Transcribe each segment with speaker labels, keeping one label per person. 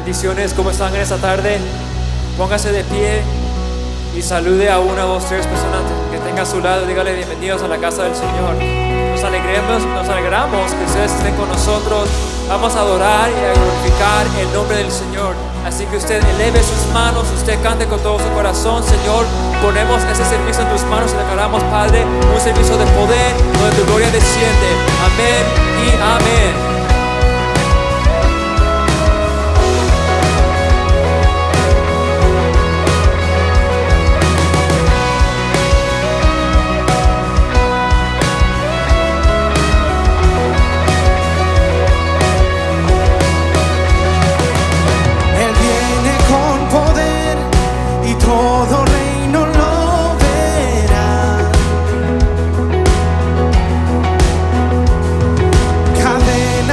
Speaker 1: Bendiciones, ¿cómo están en esta tarde? Póngase de pie y salude a una, dos, tres personas que tenga a su lado. Dígale bienvenidos a la casa del Señor. Nos alegramos que ustedes estén con nosotros. Vamos a adorar y a glorificar el nombre del Señor. Así que usted eleve sus manos, usted cante con todo su corazón. Señor, ponemos ese servicio en tus manos y declaramos, Padre, un servicio de poder donde tu gloria desciende. Amén y amén.
Speaker 2: Todo reino lo verá. Cadena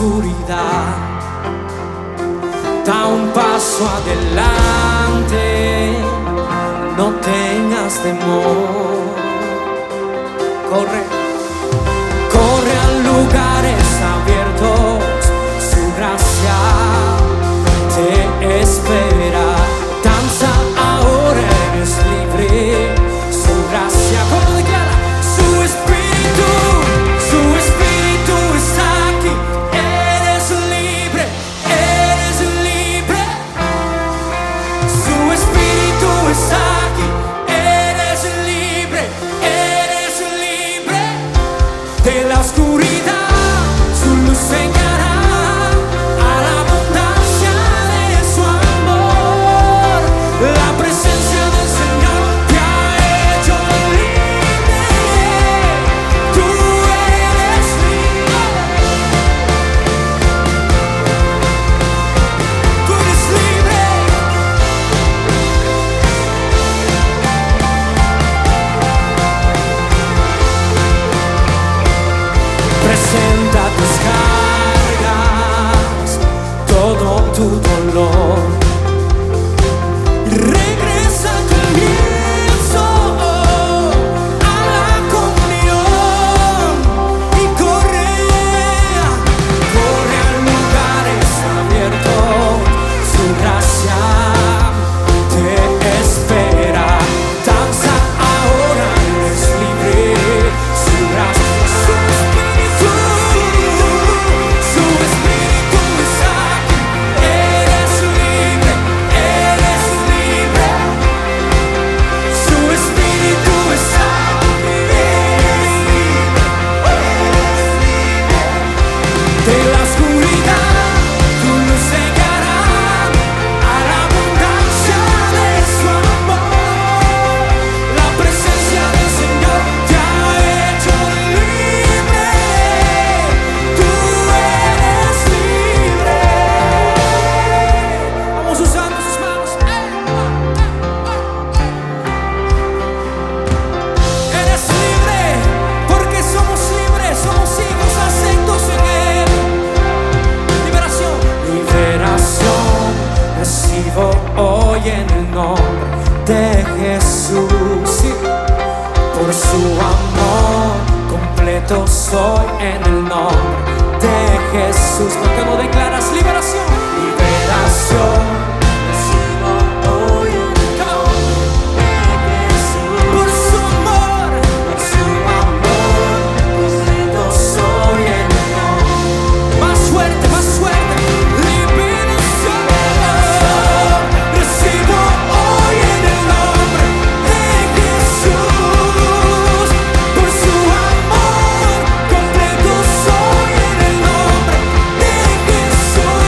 Speaker 2: oscuridad, da un paso adelante, no tengas temor. Corre, corre a lugares abiertos, su gracia te espera. Danza ahora, eres libre, su gracia, como declara, su espíritu está aquí. Eres libre, eres libre, su espíritu está aquí. Eres libre, eres libre de la oscuridad, su luz se guiará a la abundancia de su amor. La presencia del Señor te ha hecho libre, tú eres libre, tú eres libre. Presenta tus cargas, todo tu dolor. Regresa al comienzo, a la comunión, y corre, corre a lugares abiertos, su gracia te espera. Danza ahora, eres libre, su gracia, su espíritu está aquí. Eres libre, eres libre, su espíritu está aquí. Eres libre, de la oscuridad, tu luz se guiará a la abundancia de su amor. La presencia del Señor te ha hecho libre, tú eres libre. Vamos usando sus manos. Eres libre, porque somos libres, somos hijos aceptos en Él. Liberación, liberación, recibo hoy en el nombre de Jesús. Sí. Por su amor completo soy en el nombre de Jesús. ¿Por qué no declaras liberación? Liberación, recibo hoy en el nombre de Jesús. Por su amor completo soy en el nombre. Más fuerte, más fuerte. Liberación, recibo hoy en el nombre de Jesús. Por su amor completo soy en el nombre de Jesús.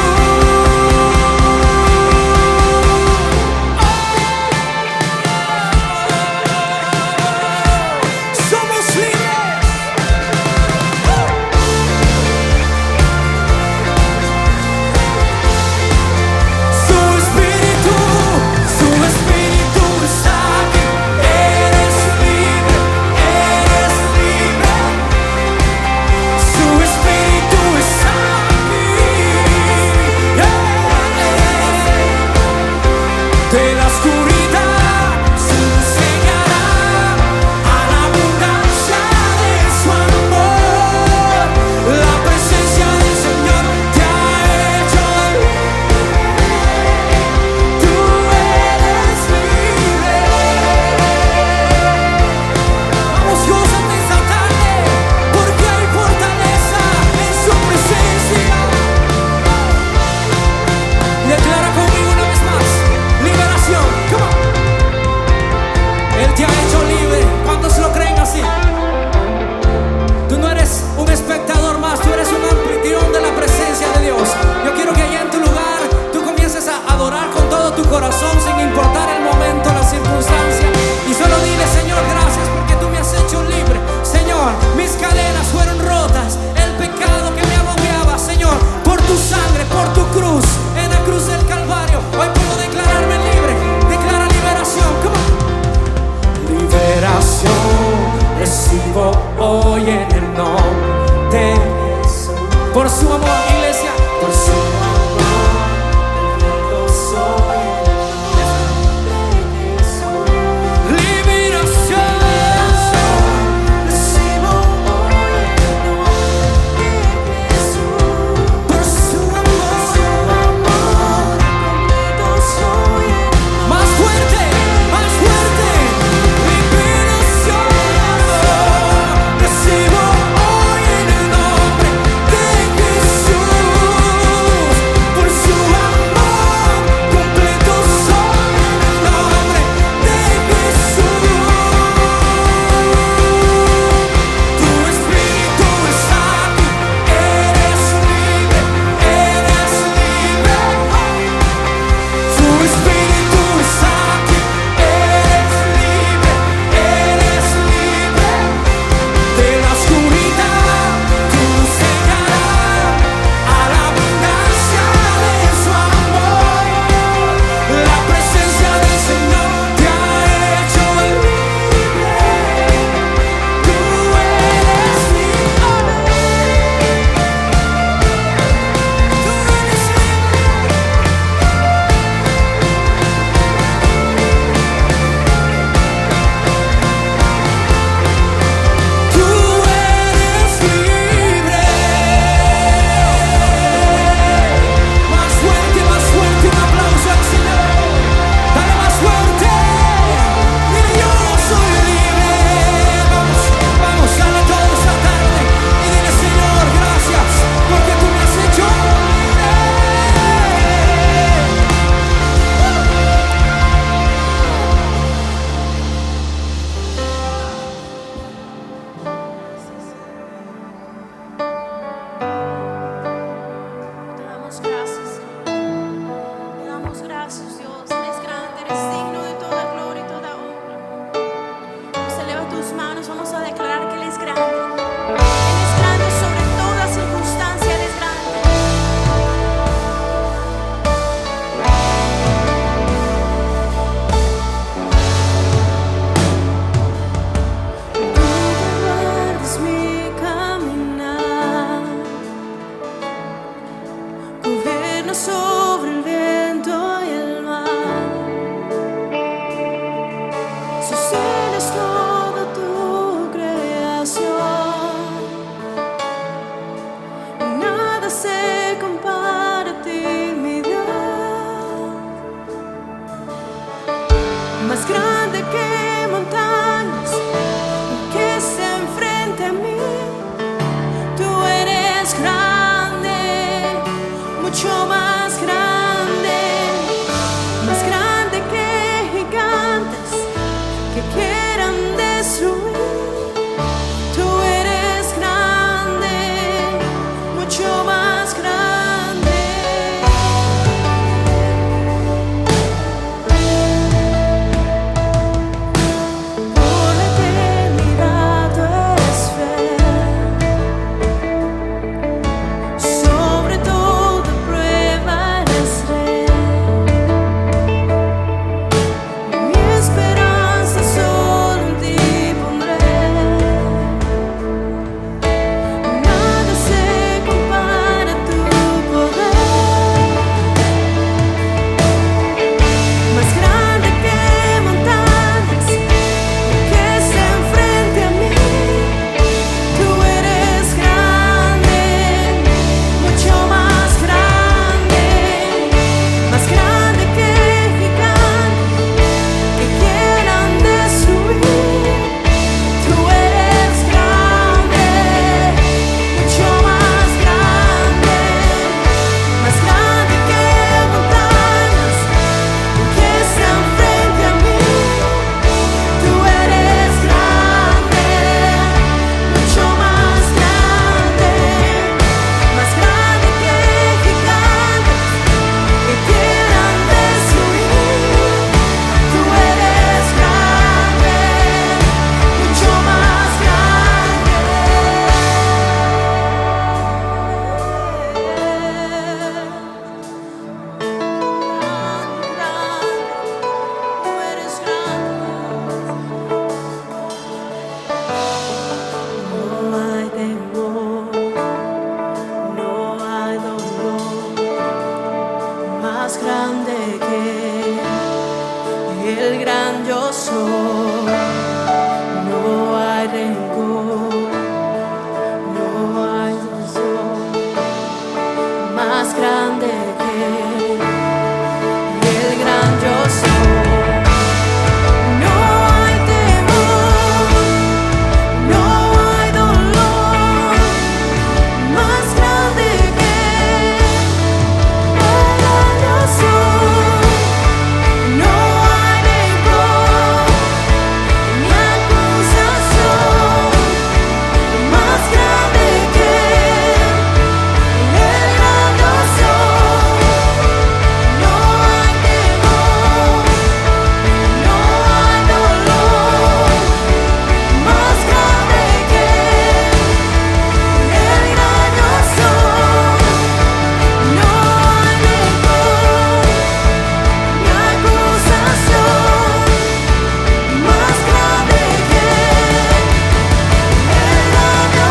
Speaker 3: Su cielo es toda tu creación. Nada se compara a ti, mi Dios. Más grande que montañas que se enfrente a mí. Tú eres grande, mucho más grande que gigantes que quieran destruir. Tú eres grande, mucho más grande. Por la eternidad tú eres fiel, sobre toda prueba eres rey. Mi esperanza solo en ti pondré. Nada se compara a tu poder. Más grande que montañas que se enfrente a mí. Tú eres grande, mucho más grande que gigantes que quieran destruir. Tú eres grande, mucho más grande que montañas que se enfrente a mí. Tú eres grande, mucho más grande que gigantes que quieran destruir. Tú eres grande, mucho más grande. Tú eres grande. No hay temor, no hay dolor más grande que el gran yo soy. No hay rencor, no hay dolor más grande que el gran yo soy. No hay temor, no hay dolor más grande que el gran yo soy. No hay rencor ni acusación más grande que el gran yo soy. No hay temor, no hay dolor más grande que el gran yo soy. No hay rencor ni acusación más grande que el gran yo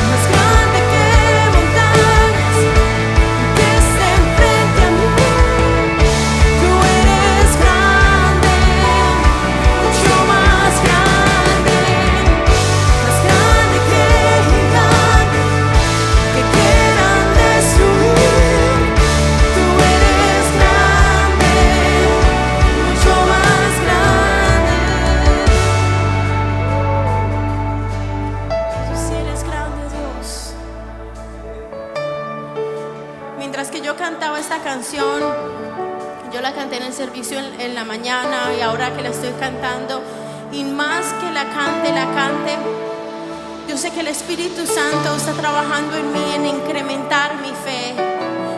Speaker 3: más grande que montañas que se enfrente a mí. Tú eres grande, mucho más grande que gigantes que quieran destruir. Tú eres grande, mucho más grande. Tú sí eres grande, Dios. Mientras que yo cantaba esta canción, yo la canté en el servicio en la mañana y ahora que la estoy cantando, y más que la cante, yo sé que el Espíritu Santo está trabajando en mí en incrementar mi fe.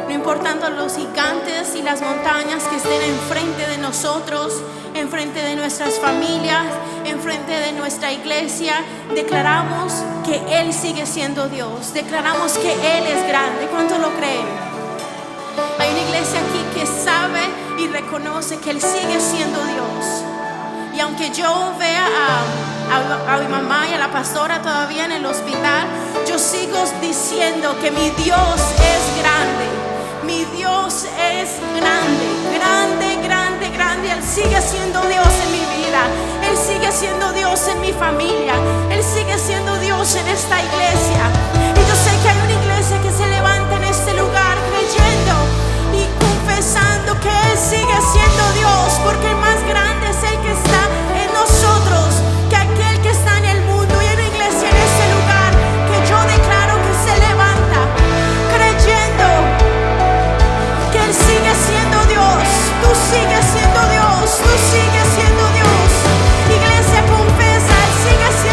Speaker 3: No importando los gigantes y las montañas que estén enfrente de nosotros, enfrente de nuestras familias, enfrente de nuestra iglesia. Declaramos que Él sigue siendo Dios. Declaramos que Él es grande. ¿Cuánto lo creen? Hay una iglesia aquí que sabe y reconoce que Él sigue siendo Dios. Y aunque yo vea a mi mamá y a la pastora todavía en el hospital, yo sigo diciendo que mi Dios es grande. Mi Dios es grande, grande, grande, grande. Él sigue siendo Dios en mi vida. Él sigue siendo Dios en mi familia. Él sigue siendo Dios en esta iglesia. Y yo sé que hay una iglesia que se levanta en este lugar creyendo y confesando que Él sigue siendo Dios, porque el más grande es el que está en nosotros que aquel que está en el mundo. Y hay una iglesia en este lugar que yo declaro que se levanta creyendo que Él sigue siendo Dios. Tú sigues siendo Dios, tú sigues siendo Dios. Iglesia, confesa, Él sigue siendo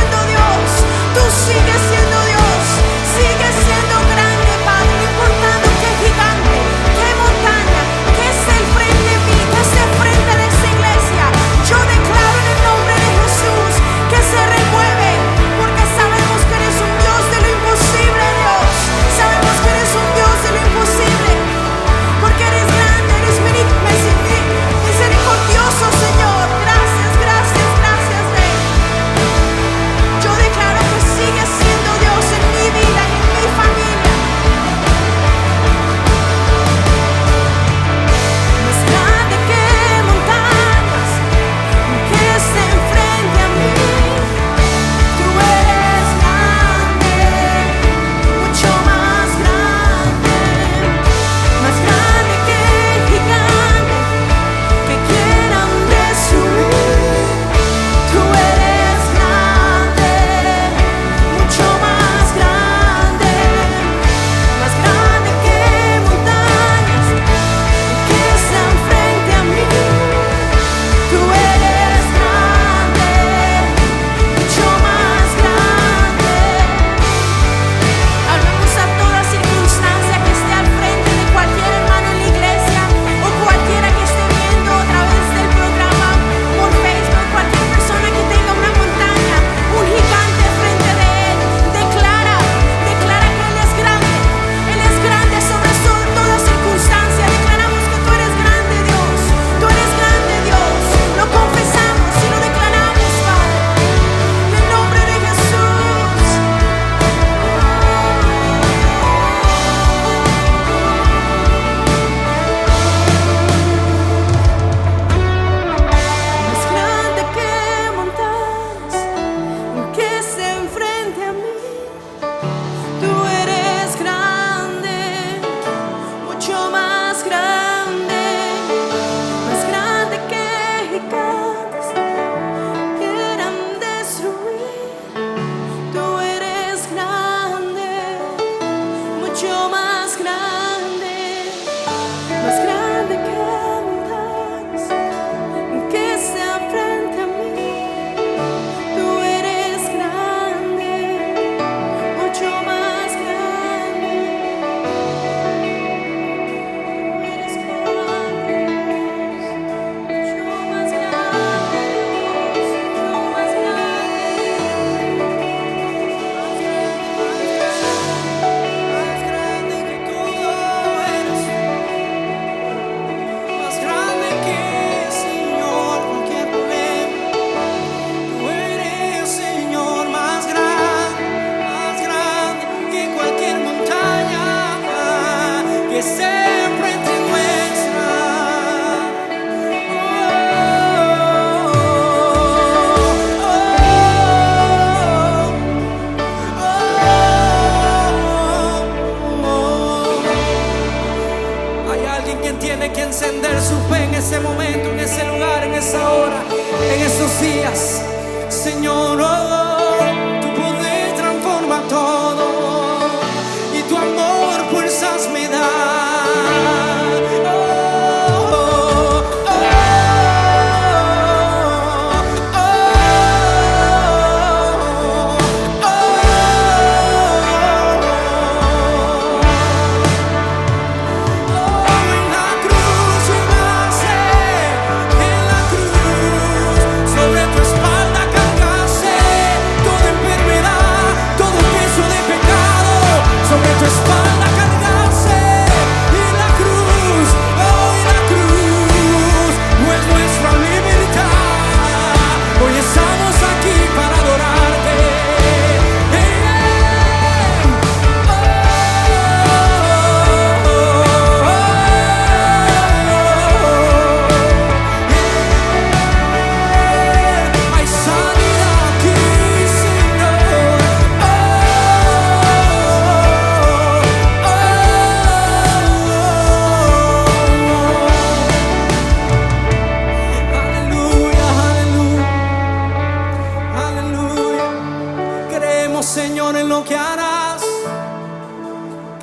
Speaker 2: Creemos, Señor, en lo que harás.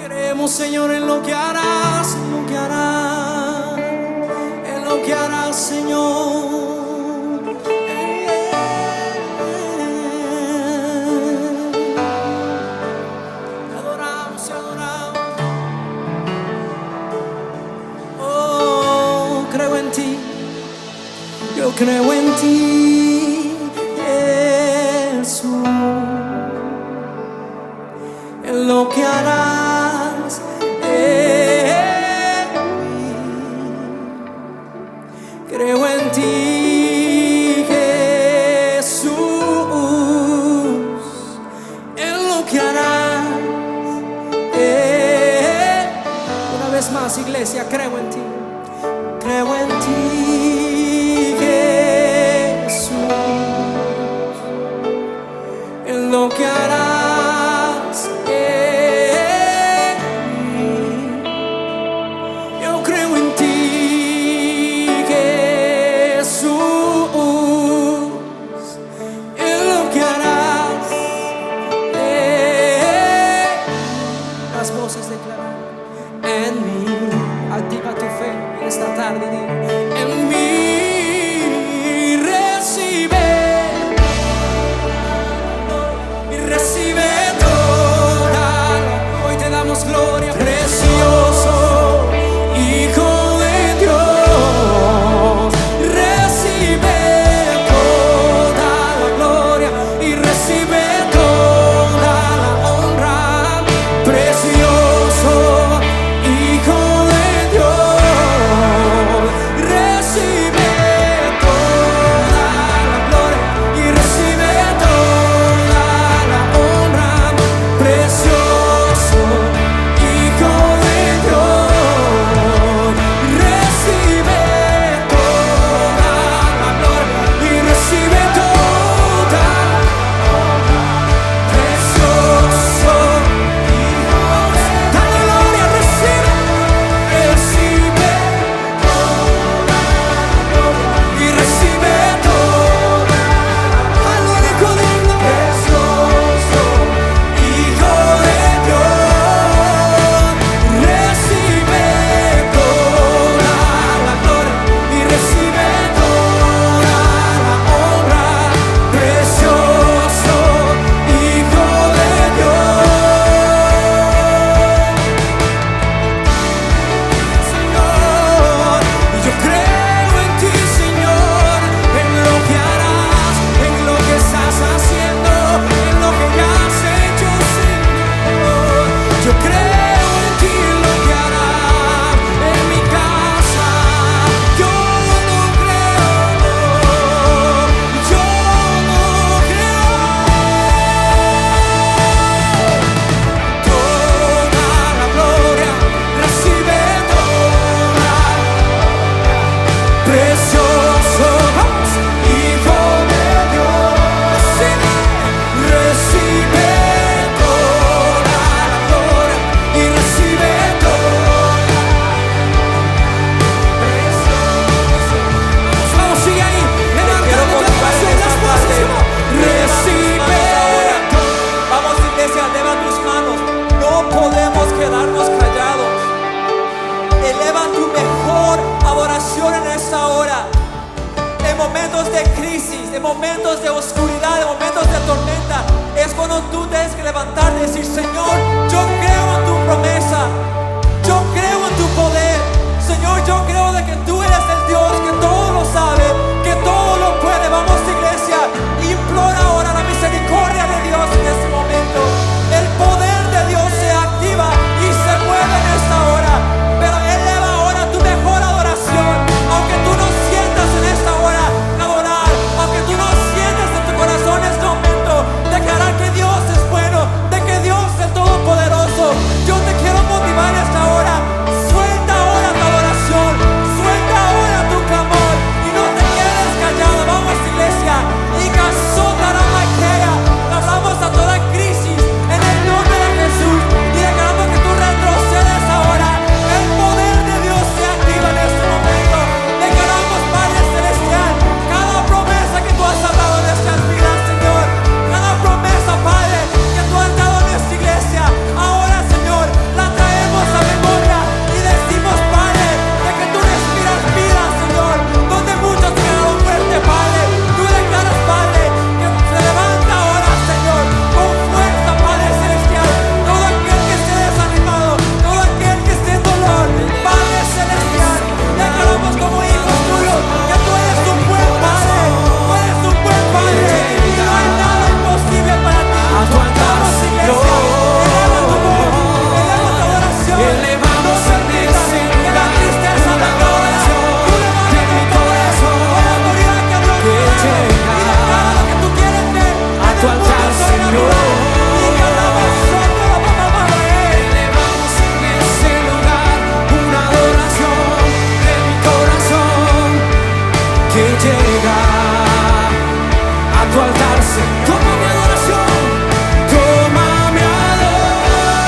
Speaker 2: Creemos, Señor, en lo que harás, en lo que harás, en lo que harás, Señor. Te adoramos, te adoramos. Oh, creo en ti. Yo creo en ti, Jesús, en lo que harás en mí. Creo en ti, Jesús, en lo que harás una vez más, iglesia, creo en ti. Creo en ti, Jesús, en lo que harás en mí. Yo creo en ti, Jesús, en lo que harás las voces declaran en mí. Activa tu fe esta tarde, en mí recibe y recibe toda. Hoy te damos gloria, precioso Hijo de Dios. Recibe toda la gloria y recibe toda la honra, precioso Hijo de Dios. Recibe toda la gloria y recibe toda la honra. Elevamos en ese lugar una adoración de mi corazón que llega a tu altar. Toma mi adoración, toma mi adoración,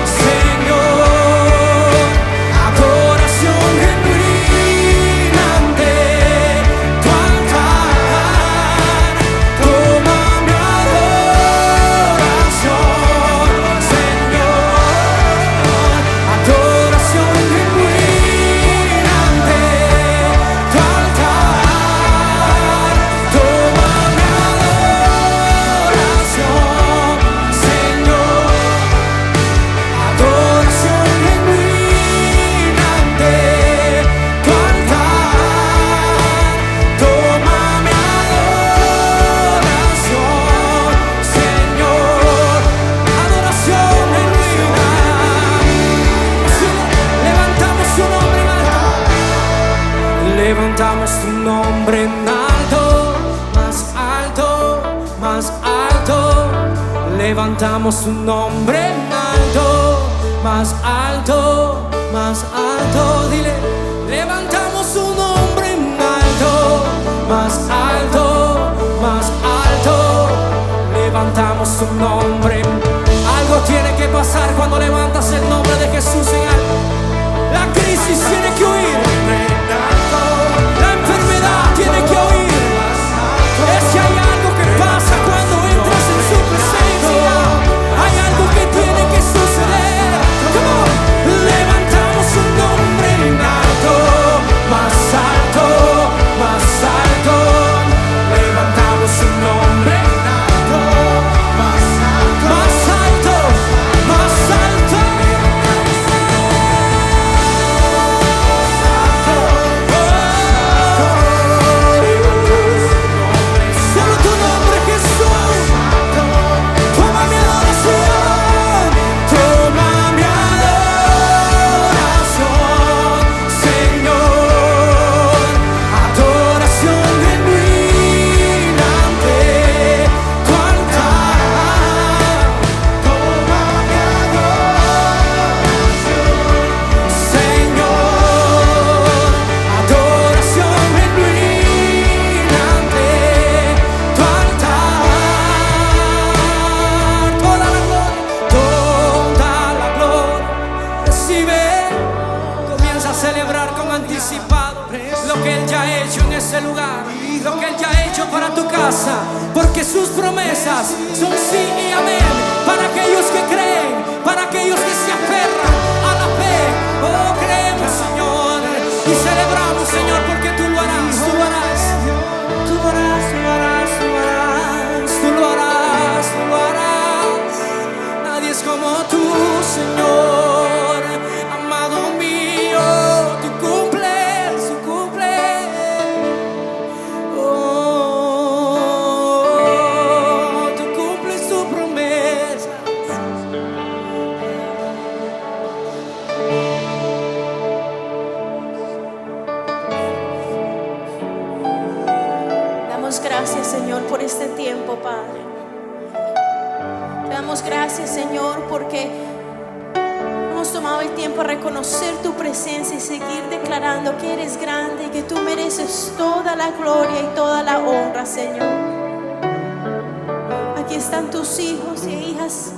Speaker 2: Señor. Adoración genuina ante tu altar. Toma mi adoración, Señor. Adoración genuina ante tu altar. Toma mi adoración, Señor. Adoración genuina ante tu altar. Toma mi adoración, Señor. Adoración genuina. Levantamos su nombre en alto. Levantamos tu nombre en alto, más alto, más alto. Levantamos tu nombre en alto, más alto, más alto. Dile, levantamos su nombre en alto, más alto, más alto. Levantamos tu nombre. Algo tiene que pasar cuando levantas el nombre de Jesús en alto. La crisis tiene que huir. La enfermedad tiene que huir. Es que hay algo que pasa cuando entras en su presencia. Hay algo que tiene que suceder. Come on. Levantamos su nombre en alto, más alto, más alto. Levantamos su nombre en alto, más alto, más alto, más alto. Solo tu nombre, Jesús. Toma mi adoración, toma mi adoración, Señor. Adoración genuina ante tu altar. Toma mi adoración, Señor. Adoración genuina ante tu altar. Toda la gloria, recibe. Comienza a celebrar con anticipado lo que Él ya ha hecho en ese lugar, lo que Él ya ha hecho para tu casa, porque sus promesas son sí y amén para aquellos que creen, para aquellos que se aferran a la fe. Oh, creemos, Señor, y celebramos, Señor, porque tú lo harás, tú lo harás, tú lo harás, tú lo harás, tú lo harás, tú lo harás, tú lo harás. Nadie es como tú, Señor, amado mío. Tú cumples, tú cumples. Oh, tú cumples tu promesa.
Speaker 3: Damos gracias, Señor, por este tiempo, Padre. Te damos gracias, Señor, porque hemos tomado el tiempo a reconocer tu presencia y seguir declarando que eres grande y que tú mereces toda la gloria y toda la honra, Señor. Aquí están tus hijos y hijas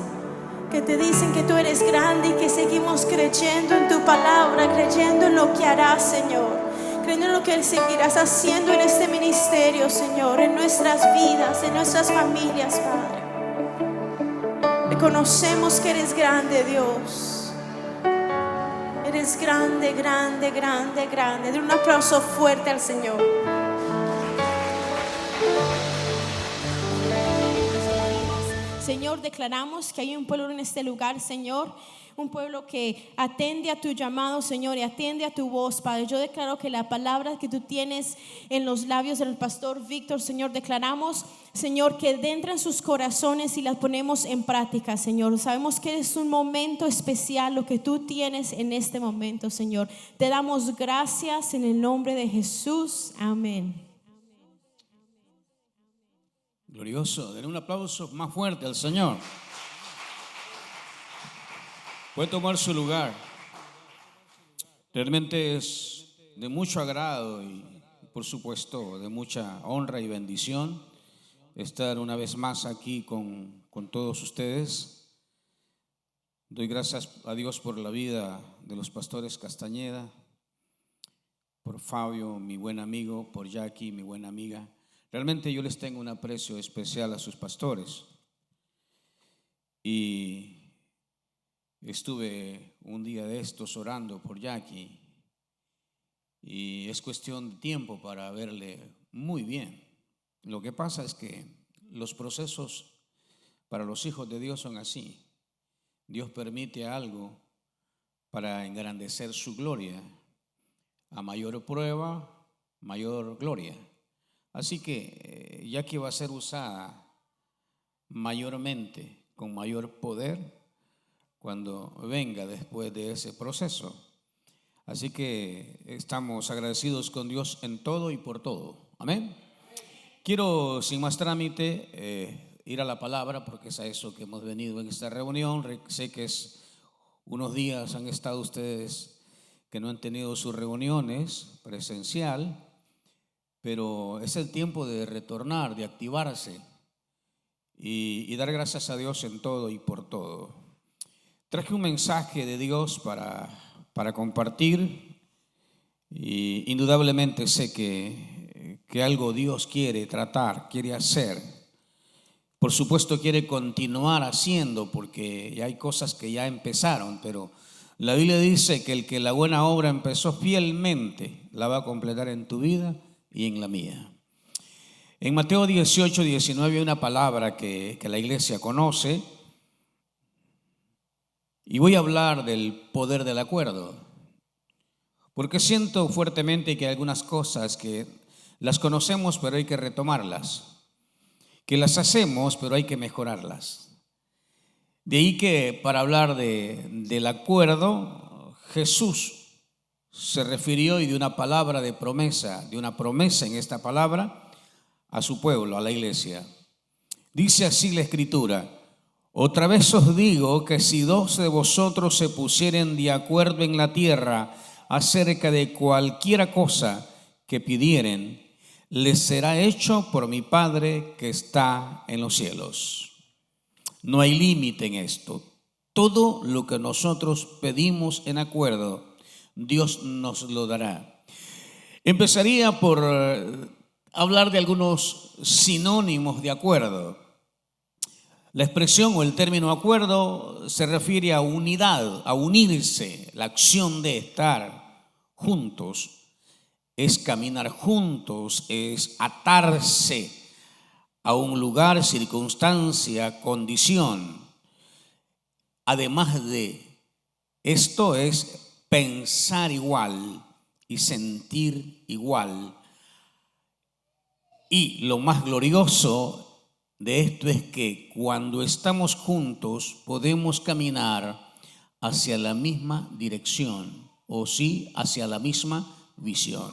Speaker 3: que te dicen que tú eres grande y que seguimos creyendo en tu palabra, creyendo en lo que harás, Señor, creyendo en lo que seguirás haciendo en este ministerio, Señor, en nuestras vidas, en nuestras familias, Padre. Reconocemos que eres grande, Dios. Eres grande, grande, grande, grande. Den un aplauso fuerte al Señor. Señor, declaramos que hay un pueblo en este lugar, Señor, un pueblo que atiende a tu llamado, Señor, y atiende a tu voz, Padre. Yo declaro que la palabra que tú tienes en los labios del pastor Víctor, Señor, declaramos, Señor, que entra en sus corazones y las ponemos en práctica, Señor. Sabemos que es un momento especial lo que tú tienes en este momento, Señor. Te damos gracias en el nombre de Jesús. Amén.
Speaker 4: Glorioso. Denle un aplauso más fuerte al Señor. Puede tomar su lugar. Realmente es de mucho agrado y, por supuesto, de mucha honra y bendición estar una vez más aquí con todos ustedes. Doy gracias a Dios por la vida de los pastores Castañeda, por Fabio, mi buen amigo, por Jackie, mi buena amiga. Realmente yo les tengo un aprecio especial a sus pastores. Y estuve un día de estos orando por Jackie y es cuestión de tiempo para verle muy bien. Lo que pasa es que los procesos para los hijos de Dios son así. Dios permite algo para engrandecer su gloria. A mayor prueba, mayor gloria. Así que Jackie va a ser usada mayormente, con mayor poder, cuando venga después de ese proceso. Así que estamos agradecidos con Dios en todo y por todo. Amén. Quiero, sin más trámite, ir a la palabra, porque es a eso que hemos venido en esta reunión. Sé que unos días han estado ustedes que no han tenido sus reuniones presencial, pero es el tiempo de retornar, de activarse y dar gracias a Dios en todo y por todo. Traje un mensaje de Dios para compartir y indudablemente sé que algo Dios quiere tratar, quiere hacer. Por supuesto quiere continuar haciendo, porque ya hay cosas que ya empezaron, pero la Biblia dice que el que la buena obra empezó fielmente la va a completar en tu vida y en la mía. En Mateo 18, 19 hay una palabra que la iglesia conoce y voy a hablar del poder del acuerdo, porque siento fuertemente que hay algunas cosas que las conocemos pero hay que retomarlas, que las hacemos pero hay que mejorarlas. De ahí que para hablar del acuerdo, Jesús se refirió y de una palabra de promesa, de una promesa en esta palabra a su pueblo, a la iglesia. Dice así la Escritura: otra vez os digo que si 2 de vosotros se pusieren de acuerdo en la tierra acerca de cualquiera cosa que pidieren, les será hecho por mi Padre que está en los cielos. No hay límite en esto. Todo lo que nosotros pedimos en acuerdo, Dios nos lo dará. Empezaría por hablar de algunos sinónimos de acuerdo. La expresión o el término acuerdo se refiere a unidad, a unirse, la acción de estar juntos, es caminar juntos, es atarse a un lugar, circunstancia, condición. Además de esto es pensar igual y sentir igual. Y lo más glorioso de esto es que cuando estamos juntos podemos caminar hacia la misma dirección, o sí, hacia la misma visión.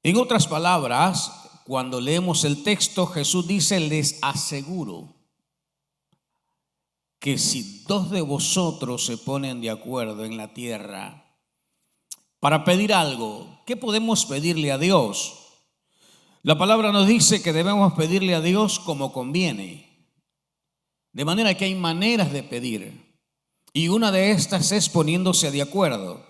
Speaker 4: En otras palabras, cuando leemos el texto, Jesús dice: les aseguro que si 2 de vosotros se ponen de acuerdo en la tierra para pedir algo, ¿qué podemos pedirle a Dios? La palabra nos dice que debemos pedirle a Dios como conviene. De manera que hay maneras de pedir, y una de estas es poniéndose de acuerdo.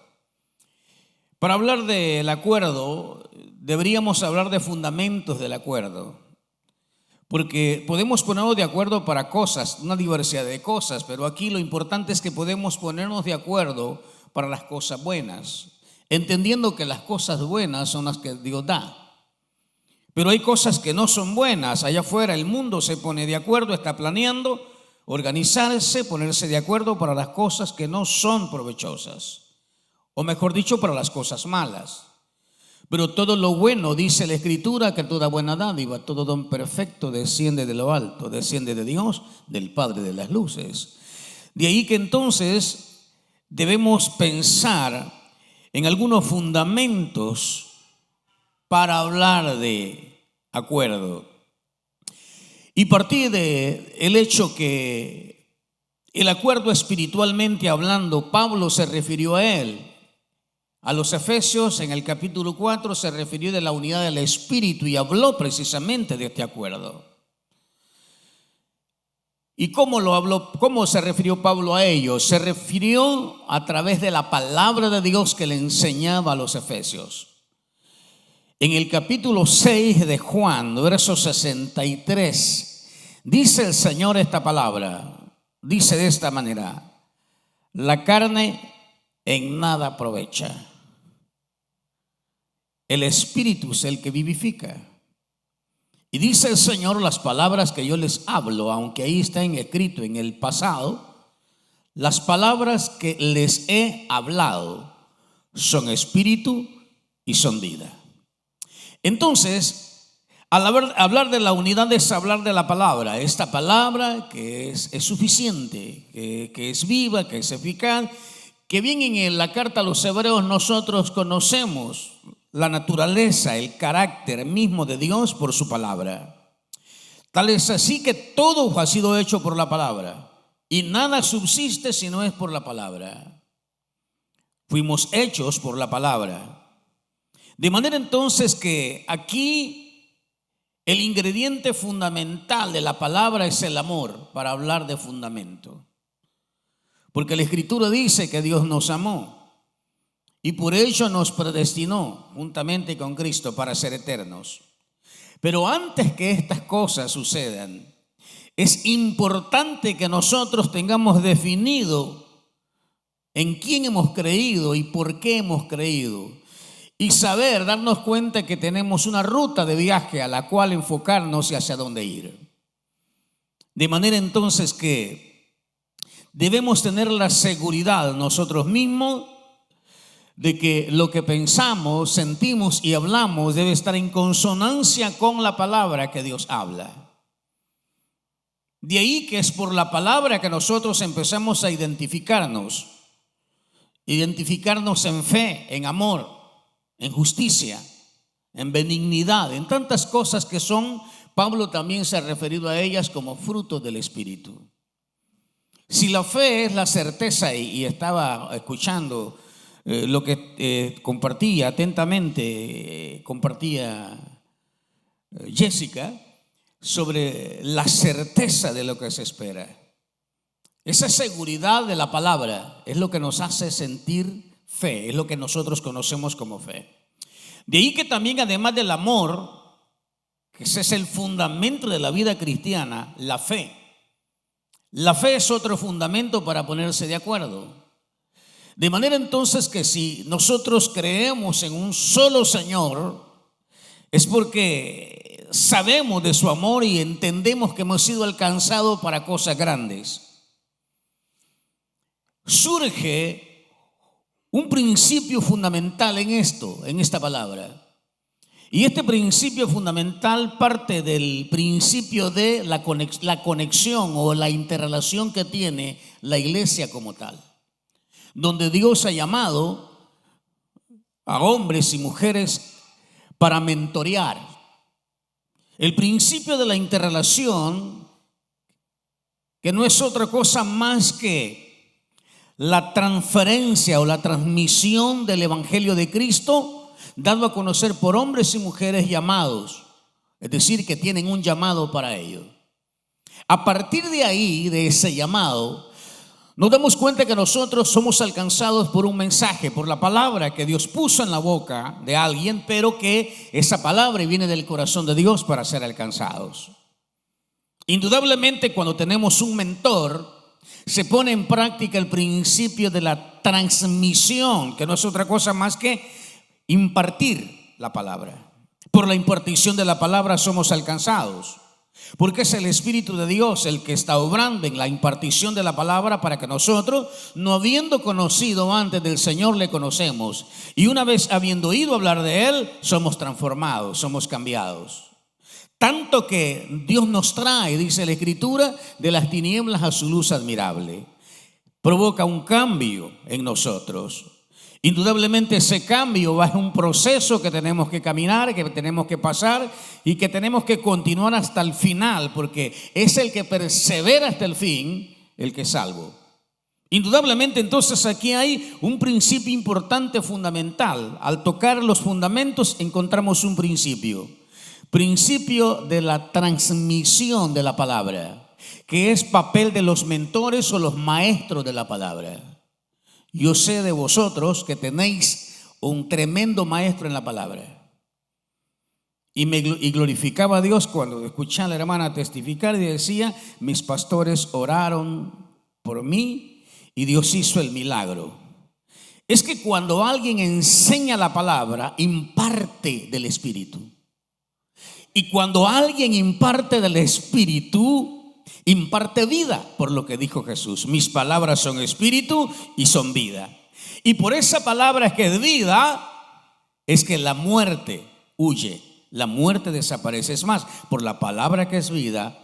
Speaker 4: Para hablar del acuerdo, deberíamos hablar de fundamentos del acuerdo, porque podemos ponernos de acuerdo para cosas, una diversidad de cosas, pero aquí lo importante es que podemos ponernos de acuerdo para las cosas buenas, entendiendo que las cosas buenas son las que Dios da. Pero hay cosas que no son buenas. Allá afuera el mundo se pone de acuerdo, está planeando organizarse, ponerse de acuerdo para las cosas que no son provechosas, o mejor dicho, para las cosas malas. Pero todo lo bueno, dice la Escritura, que toda buena dádiva, todo don perfecto desciende de lo alto, desciende de Dios, del Padre de las luces. De ahí que entonces debemos pensar en algunos fundamentos para hablar de acuerdo. Y partí de el hecho que el acuerdo espiritualmente hablando, Pablo se refirió a él. A los Efesios en el capítulo 4 se refirió de la unidad del Espíritu y habló precisamente de este acuerdo. ¿Y cómo lo habló? ¿Cómo se refirió Pablo a ellos? Se refirió a través de la palabra de Dios que le enseñaba a los Efesios. En el capítulo 6 de Juan, verso 63, dice el Señor esta palabra. Dice de esta manera: la carne en nada aprovecha. El Espíritu es el que vivifica. Y dice el Señor: las palabras que yo les hablo, aunque ahí están escrito en el pasado, las palabras que les he hablado son espíritu y son vida. Entonces, al hablar de la unidad es hablar de la palabra. Esta palabra que es suficiente, que es viva, que es eficaz, que bien en la carta a los Hebreos nosotros conocemos la naturaleza, el carácter mismo de Dios por su palabra. Tal es así que todo ha sido hecho por la palabra y nada subsiste si no es por la palabra. Fuimos hechos por la palabra. De manera entonces que aquí el ingrediente fundamental de la palabra es el amor, para hablar de fundamento. Porque la Escritura dice que Dios nos amó y por ello nos predestinó juntamente con Cristo para ser eternos. Pero antes que estas cosas sucedan, es importante que nosotros tengamos definido en quién hemos creído y por qué hemos creído. Y saber, darnos cuenta que tenemos una ruta de viaje a la cual enfocarnos y hacia dónde ir. De manera entonces que debemos tener la seguridad nosotros mismos de que lo que pensamos, sentimos y hablamos debe estar en consonancia con la palabra que Dios habla. De ahí que es por la palabra que nosotros empezamos a identificarnos en fe, en amor, en justicia, en benignidad, en tantas cosas que son, Pablo también se ha referido a ellas como frutos del Espíritu. Si la fe es la certeza, y estaba escuchando lo que compartía atentamente, compartía Jessica, sobre la certeza de lo que se espera. Esa seguridad de la palabra es lo que nos hace sentir fe, es lo que nosotros conocemos como fe. De ahí que también, además del amor, que ese es el fundamento de la vida cristiana, la fe. La fe es otro fundamento para ponerse de acuerdo. De manera entonces que si nosotros creemos en un solo Señor, es porque sabemos de su amor y entendemos que hemos sido alcanzados para cosas grandes. Surge un principio fundamental en esta palabra. Y este principio fundamental parte del principio de la conexión o la interrelación que tiene la iglesia como tal, donde Dios ha llamado a hombres y mujeres para mentorear. El principio de la interrelación, que no es otra cosa más que la transferencia o la transmisión del Evangelio de Cristo, dado a conocer por hombres y mujeres llamados, es decir, que tienen un llamado para ello. A partir de ahí, de ese llamado, nos damos cuenta que nosotros somos alcanzados por un mensaje, por la palabra que Dios puso en la boca de alguien, pero que esa palabra viene del corazón de Dios para ser alcanzados. Indudablemente, cuando tenemos un mentor, se pone en práctica el principio de la transmisión, que no es otra cosa más que impartir la palabra. Por la impartición de la palabra somos alcanzados, porque es el Espíritu de Dios el que está obrando en la impartición de la palabra para que nosotros, no habiendo conocido antes del Señor, le conocemos. Y una vez habiendo oído hablar de Él, somos transformados, somos cambiados. Tanto que Dios nos trae, dice la Escritura, de las tinieblas a su luz admirable. Provoca un cambio en nosotros. Indudablemente ese cambio va a un proceso que tenemos que caminar, que tenemos que pasar y que tenemos que continuar hasta el final, porque es el que persevera hasta el fin el que es salvo. Indudablemente entonces aquí hay un principio importante, fundamental. Al tocar los fundamentos encontramos un principio de la transmisión de la palabra, que es papel de los mentores o los maestros de la palabra. Yo sé de vosotros que tenéis un tremendo maestro en la palabra. Y glorificaba a Dios cuando escuché a la hermana testificar y decía: mis pastores oraron por mí y Dios hizo el milagro. Es que cuando alguien enseña la palabra, imparte del Espíritu. Y cuando alguien imparte del Espíritu, imparte vida, por lo que dijo Jesús: mis palabras son espíritu y son vida. Y por esa palabra que es vida, es que la muerte huye, la muerte desaparece. Es más, por la palabra que es vida,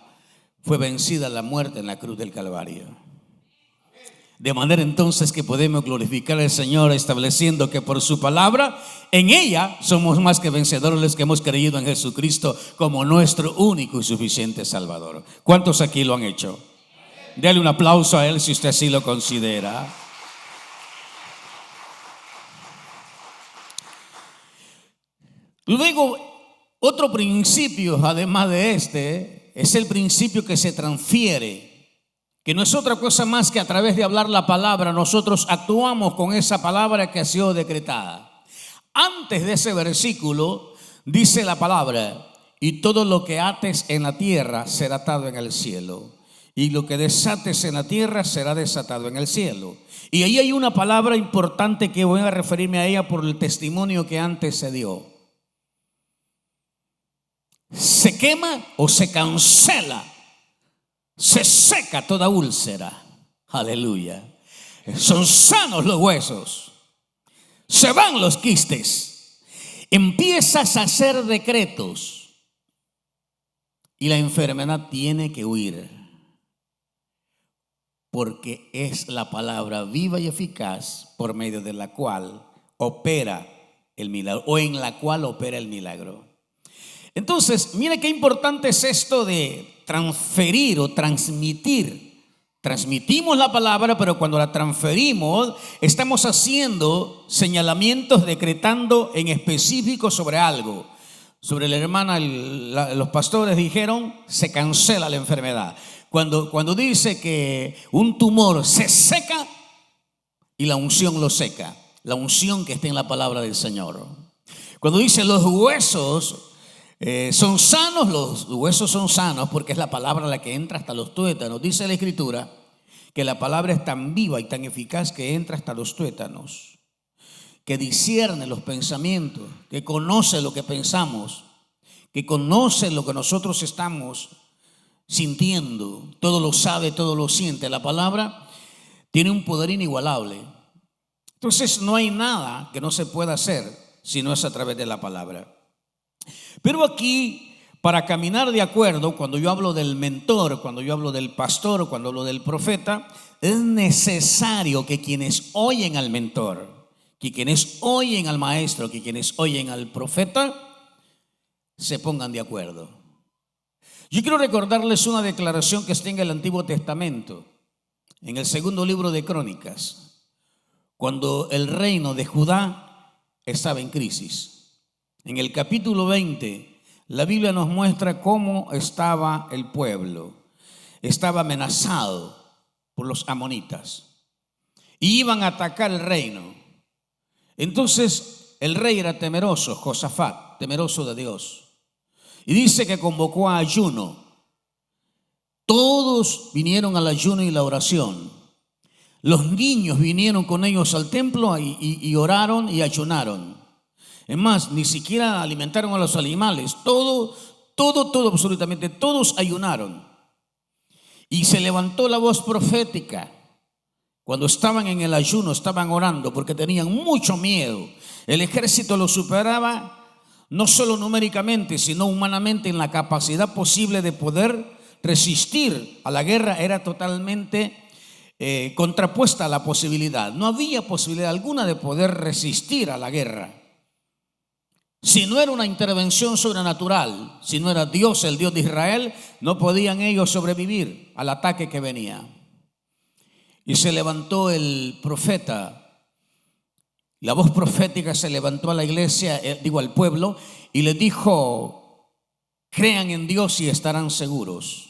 Speaker 4: fue vencida la muerte en la cruz del Calvario. De manera entonces que podemos glorificar al Señor estableciendo que por su palabra, en ella somos más que vencedores los que hemos creído en Jesucristo como nuestro único y suficiente Salvador. ¿Cuántos aquí lo han hecho? Dale un aplauso a Él si usted así lo considera. Luego, otro principio, además de este, es el principio que se transfiere, que no es otra cosa más que a través de hablar la palabra, nosotros actuamos con esa palabra que ha sido decretada. Antes de ese versículo dice la palabra: y todo lo que ates en la tierra será atado en el cielo, y lo que desates en la tierra será desatado en el cielo. Y ahí hay una palabra importante que voy a referirme a ella por el testimonio que antes se dio. Se quema o se cancela, se seca toda úlcera. Aleluya. Son sanos los huesos, se van los quistes. Empiezas a hacer decretos y la enfermedad tiene que huir, porque es la palabra viva y eficaz por medio de la cual opera el milagro, o en la cual opera el milagro. Entonces, mire qué importante es esto de transferir o transmitir. Transmitimos la palabra, pero cuando la transferimos, estamos haciendo señalamientos, decretando en específico sobre algo. Sobre la hermana, los pastores dijeron: se cancela la enfermedad. Cuando dice que un tumor se seca y la unción lo seca, la unción que está en la palabra del Señor. Cuando dice los huesos son sanos, los huesos son sanos, porque es la palabra la que entra hasta los tuétanos. Dice la Escritura que la palabra es tan viva y tan eficaz que entra hasta los tuétanos, que discierne los pensamientos, que conoce lo que pensamos, que conoce lo que nosotros estamos sintiendo. Todo lo sabe, todo lo siente. La palabra tiene un poder inigualable. Entonces no hay nada que no se pueda hacer si no es a través de la palabra. Pero aquí, para caminar de acuerdo, cuando yo hablo del mentor, cuando yo hablo del pastor, cuando hablo del profeta, es necesario que quienes oyen al mentor, que quienes oyen al maestro, que quienes oyen al profeta, se pongan de acuerdo. Yo quiero recordarles una declaración que está en el Antiguo Testamento, en el segundo libro de Crónicas, cuando el reino de Judá estaba en crisis. En el capítulo 20, la Biblia nos muestra cómo estaba el pueblo. Estaba amenazado por los amonitas y iban a atacar el reino. Entonces el rey era temeroso, Josafat, temeroso de Dios, y dice que convocó a ayuno. Todos vinieron al ayuno y la oración. Los niños vinieron con ellos al templo y oraron y ayunaron. Es más, ni siquiera alimentaron a los animales. Todo, absolutamente todos ayunaron. Y se levantó la voz profética. Cuando estaban en el ayuno, estaban orando porque tenían mucho miedo. El ejército los superaba, no solo numéricamente, sino humanamente, en la capacidad posible de poder resistir a la guerra. Era totalmente contrapuesta a la posibilidad. No había posibilidad alguna de poder resistir a la guerra. Si no era una intervención sobrenatural, si no era Dios, el Dios de Israel, no podían ellos sobrevivir al ataque que venía. Y se levantó el profeta, la voz profética se levantó a la iglesia, al pueblo, y les dijo: crean en Dios y estarán seguros.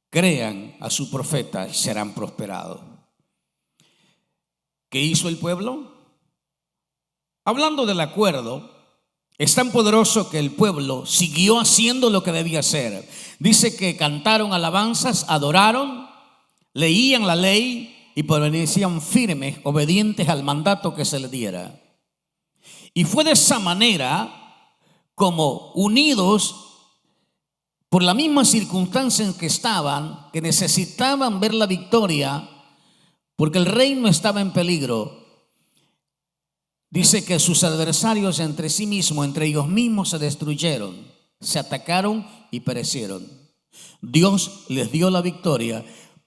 Speaker 4: Crean a su profeta y serán prosperados. ¿Qué hizo el pueblo? Hablando del acuerdo, es tan poderoso que el pueblo siguió haciendo lo que debía hacer. Dice que cantaron alabanzas, adoraron, leían la ley y permanecían firmes, obedientes al mandato que se les diera. Y fue de esa manera como, unidos por la misma circunstancia en que estaban, que necesitaban ver la victoria, porque el reino estaba en peligro. Dice que sus adversarios entre sí mismos, entre ellos mismos se destruyeron, se atacaron y perecieron. Dios les dio la victoria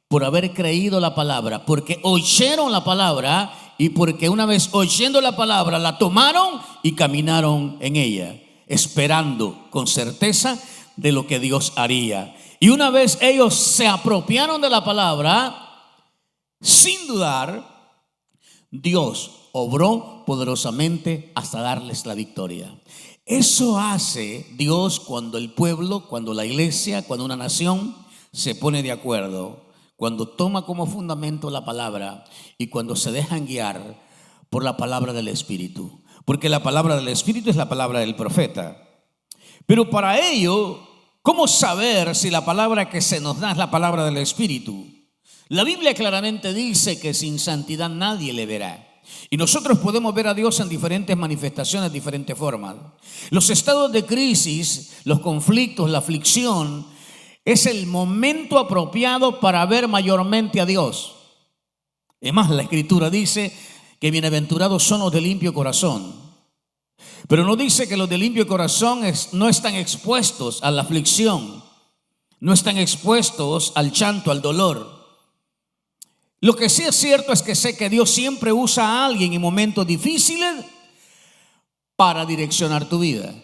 Speaker 4: por haber creído la palabra, porque oyeron la palabra y porque una vez oyendo la palabra la tomaron y caminaron en ella, esperando con certeza de lo que Dios haría. Y una vez ellos se apropiaron de la palabra, sin dudar, Dios obró poderosamente hasta darles la victoria. Eso hace Dios cuando el pueblo, cuando la iglesia, cuando una nación se pone de acuerdo, cuando toma como fundamento la palabra y cuando se dejan guiar por la palabra del Espíritu. Porque la palabra del Espíritu es la palabra del profeta. Pero para ello, ¿cómo saber si la palabra que se nos da es la palabra del Espíritu? La Biblia claramente dice que sin santidad nadie le verá. Y nosotros podemos ver a Dios en diferentes manifestaciones, diferentes formas. Los estados de crisis, los conflictos, la aflicción, es el momento apropiado para ver mayormente a Dios. Es más, la Escritura dice que bienaventurados son los de limpio corazón. Pero no dice que los de limpio corazón no están expuestos a la aflicción, no están expuestos al llanto, al dolor. Lo que sí es cierto es que sé que Dios siempre usa a alguien en momentos difíciles para direccionar tu vida.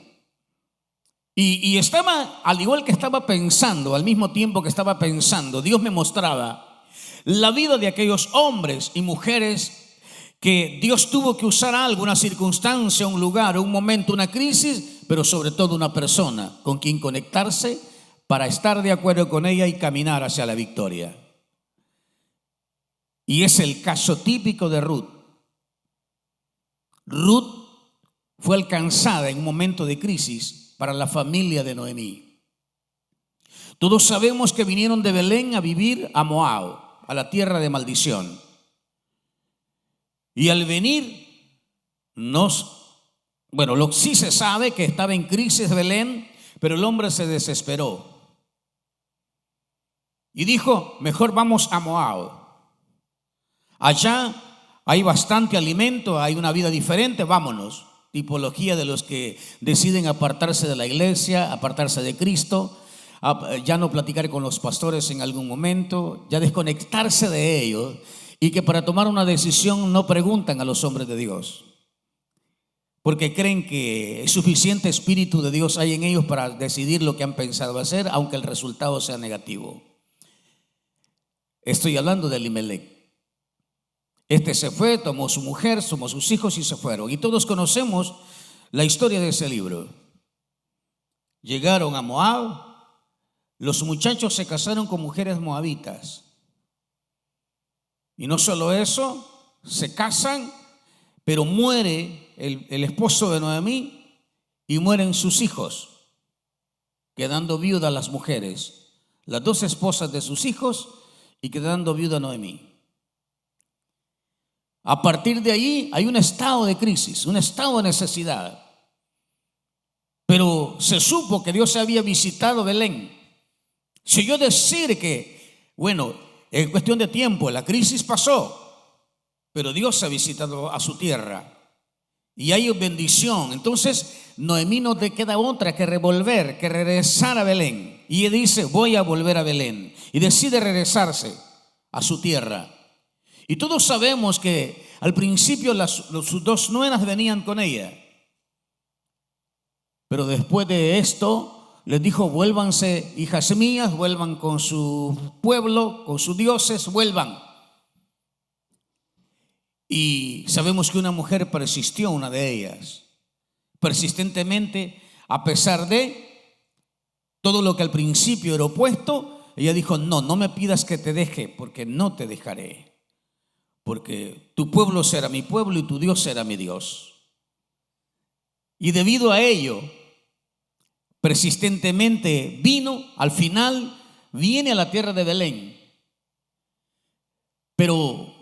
Speaker 4: Y estaba, al igual que estaba pensando, al mismo tiempo que estaba pensando, Dios me mostraba la vida de aquellos hombres y mujeres que Dios tuvo que usar algo, una circunstancia, un lugar, un momento, una crisis, pero sobre todo una persona con quien conectarse para estar de acuerdo con ella y caminar hacia la victoria. Y es el caso típico de Ruth. Ruth fue alcanzada en un momento de crisis para la familia de Noemí. Todos sabemos que vinieron de Belén a vivir a Moab, a la tierra de maldición. Y al venir, sí se sabe que estaba en crisis Belén, pero el hombre se desesperó. Y dijo, mejor vamos a Moab. Allá hay bastante alimento, hay una vida diferente, vámonos. Tipología de los que deciden apartarse de la iglesia, apartarse de Cristo, ya no platicar con los pastores en algún momento, ya desconectarse de ellos, y que para tomar una decisión no preguntan a los hombres de Dios, porque creen que es suficiente Espíritu de Dios hay en ellos para decidir lo que han pensado hacer, aunque el resultado sea negativo. Estoy hablando de Elimelec. Este se fue, tomó su mujer, tomó sus hijos y se fueron. Y todos conocemos la historia de ese libro. Llegaron a Moab. Los muchachos se casaron con mujeres moabitas. Y no solo eso, se casan, pero muere el esposo de Noemí y mueren sus hijos, quedando viudas las mujeres, las dos esposas de sus hijos y quedando viuda Noemí. A partir de ahí hay un estado de crisis, un estado de necesidad. Pero se supo que Dios había visitado Belén. Se oyó decir que, en cuestión de tiempo, la crisis pasó, pero Dios ha visitado a su tierra y hay bendición. Entonces, Noemí no te queda otra que regresar a Belén. Y ella dice, voy a volver a Belén. Y decide regresarse a su tierra. Y todos sabemos que al principio sus dos nueras venían con ella. Pero después de esto les dijo: vuélvanse, hijas mías, vuelvan con su pueblo, con sus dioses, vuelvan. Y sabemos que una mujer persistió, una de ellas, persistentemente, a pesar de todo lo que al principio era opuesto. Ella dijo: no, no me pidas que te deje, porque no te dejaré, porque tu pueblo será mi pueblo y tu Dios será mi Dios. Y debido a ello, persistentemente vino, al final viene a la tierra de Belén. Pero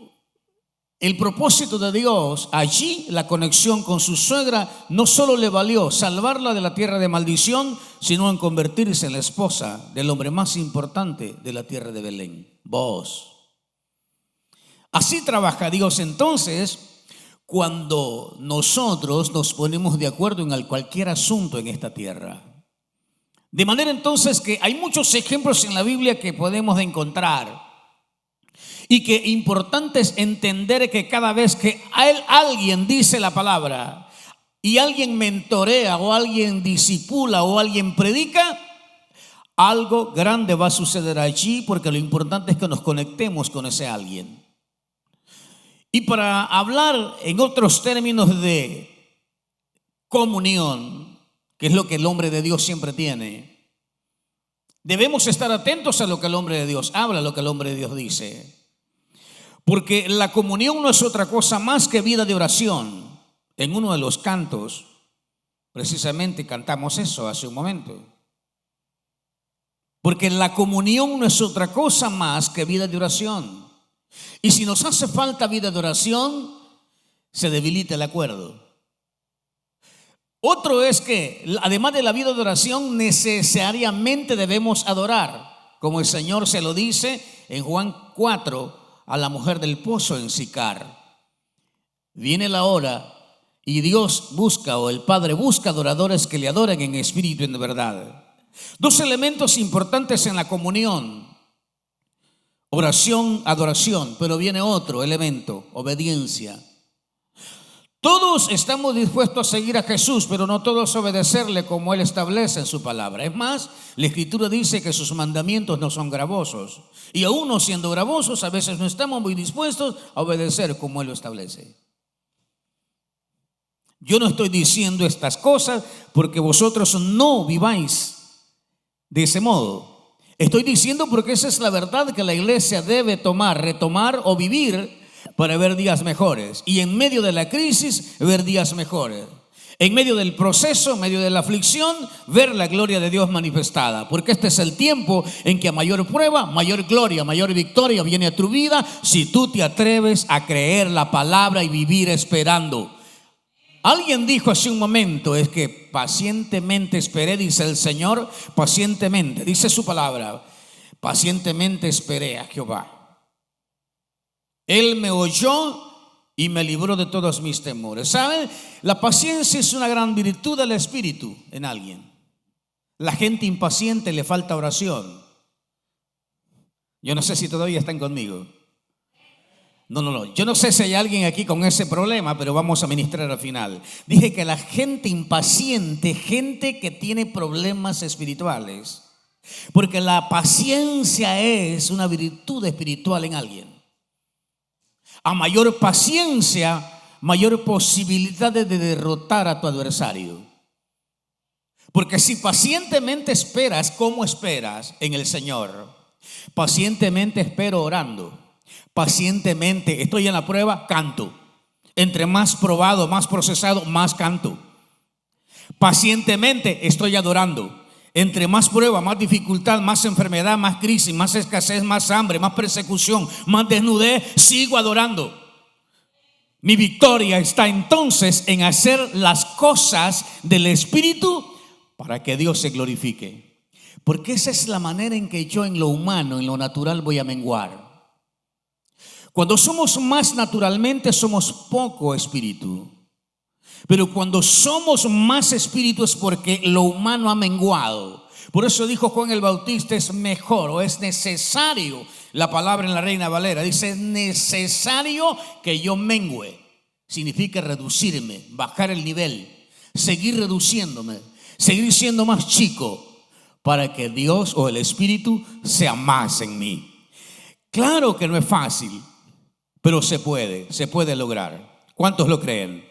Speaker 4: el propósito de Dios, allí la conexión con su suegra, no solo le valió salvarla de la tierra de maldición, sino en convertirse en la esposa del hombre más importante de la tierra de Belén, Booz. Así trabaja Dios entonces cuando nosotros nos ponemos de acuerdo en cualquier asunto en esta tierra. De manera entonces que hay muchos ejemplos en la Biblia que podemos encontrar. Y que importante es entender que cada vez que alguien dice la palabra y alguien mentorea o alguien discipula o alguien predica, algo grande va a suceder allí, porque lo importante es que nos conectemos con ese alguien. Y para hablar en otros términos de comunión, que es lo que el hombre de Dios siempre tiene, debemos estar atentos a lo que el hombre de Dios habla, a lo que el hombre de Dios dice. Porque la comunión no es otra cosa más que vida de oración. En uno de los cantos, precisamente cantamos eso hace un momento. Porque la comunión no es otra cosa más que vida de oración. Y si nos hace falta vida de oración, se debilita el acuerdo. Otro es que, además de la vida de oración, necesariamente debemos adorar, como el Señor se lo dice en Juan 4, a la mujer del pozo en Sicar. Viene la hora y Dios busca, o el Padre busca, adoradores que le adoren en espíritu y en verdad. Dos elementos importantes en la comunión: oración, adoración. Pero viene otro elemento: obediencia. Todos estamos dispuestos a seguir a Jesús, pero no todos obedecerle como Él establece en su palabra. Es más, la Escritura dice que sus mandamientos no son gravosos. Y aún no siendo gravosos, a veces no estamos muy dispuestos a obedecer como Él lo establece. Yo no estoy diciendo estas cosas porque vosotros no viváis de ese modo. Estoy diciendo porque esa es la verdad que la iglesia debe tomar, retomar o vivir para ver días mejores. Y en medio de la crisis, ver días mejores. En medio del proceso, en medio de la aflicción, ver la gloria de Dios manifestada. Porque este es el tiempo en que a mayor prueba, mayor gloria, mayor victoria viene a tu vida, si tú te atreves a creer la palabra y vivir esperando. Alguien dijo hace un momento, es que pacientemente esperé, dice el Señor, pacientemente, dice su palabra, pacientemente esperé a Jehová. Él me oyó y me libró de todos mis temores. ¿Saben? La paciencia es una gran virtud del Espíritu en alguien. La gente impaciente le falta oración. Yo no sé si todavía están conmigo. No. Yo no sé si hay alguien aquí con ese problema, pero vamos a ministrar al final. Dije que la gente impaciente, gente que tiene problemas espirituales, porque la paciencia es una virtud espiritual en alguien. A mayor paciencia, mayor posibilidad de derrotar a tu adversario. Porque si pacientemente esperas, ¿cómo esperas? En el Señor. Pacientemente espero orando. Pacientemente estoy en la prueba, canto. Entre más probado, más procesado, más canto. Pacientemente estoy adorando. Entre más prueba, más dificultad, más enfermedad, más crisis, más escasez, más hambre, más persecución, más desnudez, sigo adorando. Mi victoria está entonces en hacer las cosas del Espíritu para que Dios se glorifique. Porque esa es la manera en que yo en lo humano, en lo natural voy a menguar. Cuando somos más naturalmente, somos poco espíritu. Pero cuando somos más espíritu es porque lo humano ha menguado. Por eso dijo Juan el Bautista, es mejor o es necesario La palabra en la Reina Valera dice: es necesario que yo mengüe. Significa reducirme, bajar el nivel, seguir reduciéndome, seguir siendo más chico, para que Dios o el Espíritu sea más en mí. Claro que no es fácil, pero se puede lograr. ¿Cuántos lo creen?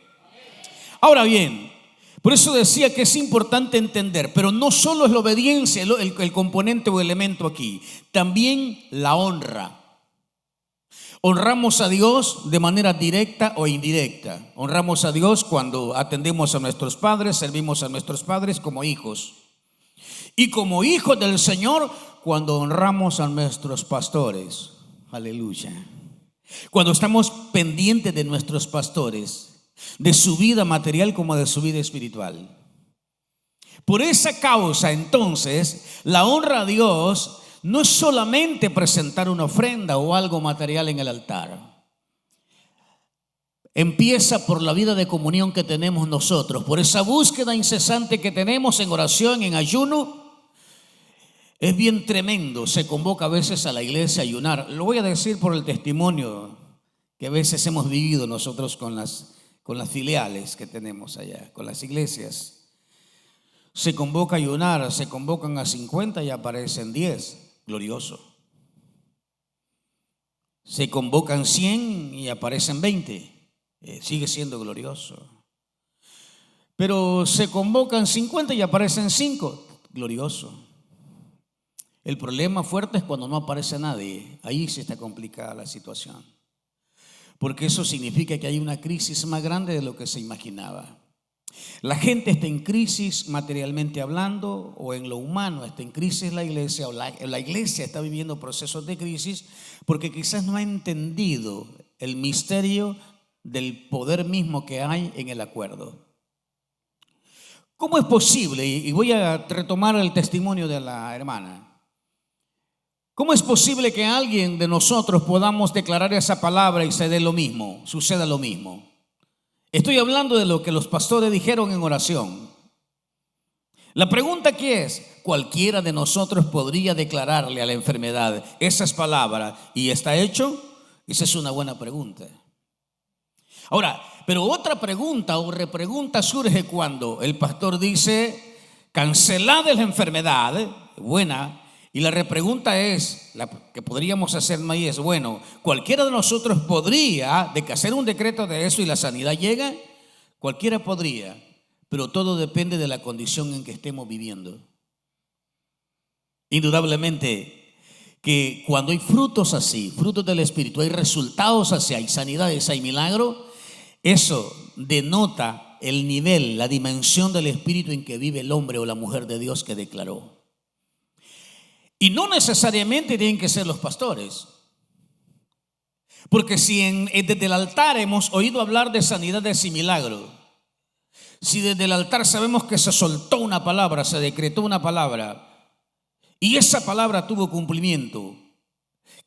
Speaker 4: Ahora bien, por eso decía que es importante entender, pero no solo es la obediencia el componente o elemento aquí, también la honra. Honramos a Dios de manera directa o indirecta. Honramos a Dios cuando atendemos a nuestros padres, servimos a nuestros padres como hijos. Y como hijos del Señor, cuando honramos a nuestros pastores. Aleluya. Cuando estamos pendientes de nuestros pastores, de su vida material como de su vida espiritual. Por esa causa, entonces, la honra a Dios no es solamente presentar una ofrenda o algo material en el altar. Empieza por la vida de comunión que tenemos nosotros, por esa búsqueda incesante que tenemos en oración, en ayuno. Es bien tremendo, se convoca a veces a la iglesia a ayunar. Lo voy a decir por el testimonio que a veces hemos vivido nosotros con las filiales que tenemos allá, con las iglesias. Se convoca a ayunar, se convocan a 50 y aparecen 10. Glorioso. Se convocan 100 y aparecen 20. Sigue siendo glorioso. Pero se convocan 50 y aparecen 5. Glorioso. El problema fuerte es cuando no aparece nadie. Ahí sí está complicada la situación. Porque eso significa que hay una crisis más grande de lo que se imaginaba. La gente está en crisis materialmente hablando, o en lo humano está en crisis la iglesia, o la iglesia está viviendo procesos de crisis porque quizás no ha entendido el misterio del poder mismo que hay en el acuerdo. ¿Cómo es posible? Y voy a retomar el testimonio de la hermana. ¿Cómo es posible que alguien de nosotros podamos declarar esa palabra y suceda lo mismo? Estoy hablando de lo que los pastores dijeron en oración. La pregunta aquí es: ¿cualquiera de nosotros podría declararle a la enfermedad esas palabras y está hecho? Esa es una buena pregunta. Ahora, pero otra pregunta o repregunta surge cuando el pastor dice: cancelada la enfermedad, buena. Y la repregunta es, la que podríamos hacer ahí es: bueno, ¿cualquiera de nosotros podría de que hacer un decreto de eso y la sanidad llega? Cualquiera podría, pero todo depende de la condición en que estemos viviendo. Indudablemente que cuando hay frutos así, frutos del Espíritu, hay resultados así, hay sanidades, hay milagro, eso denota el nivel, la dimensión del Espíritu en que vive el hombre o la mujer de Dios que declaró. Y no necesariamente tienen que ser los pastores. Porque si desde el altar hemos oído hablar de sanidades y milagros, si desde el altar sabemos que se soltó una palabra, se decretó una palabra, y esa palabra tuvo cumplimiento,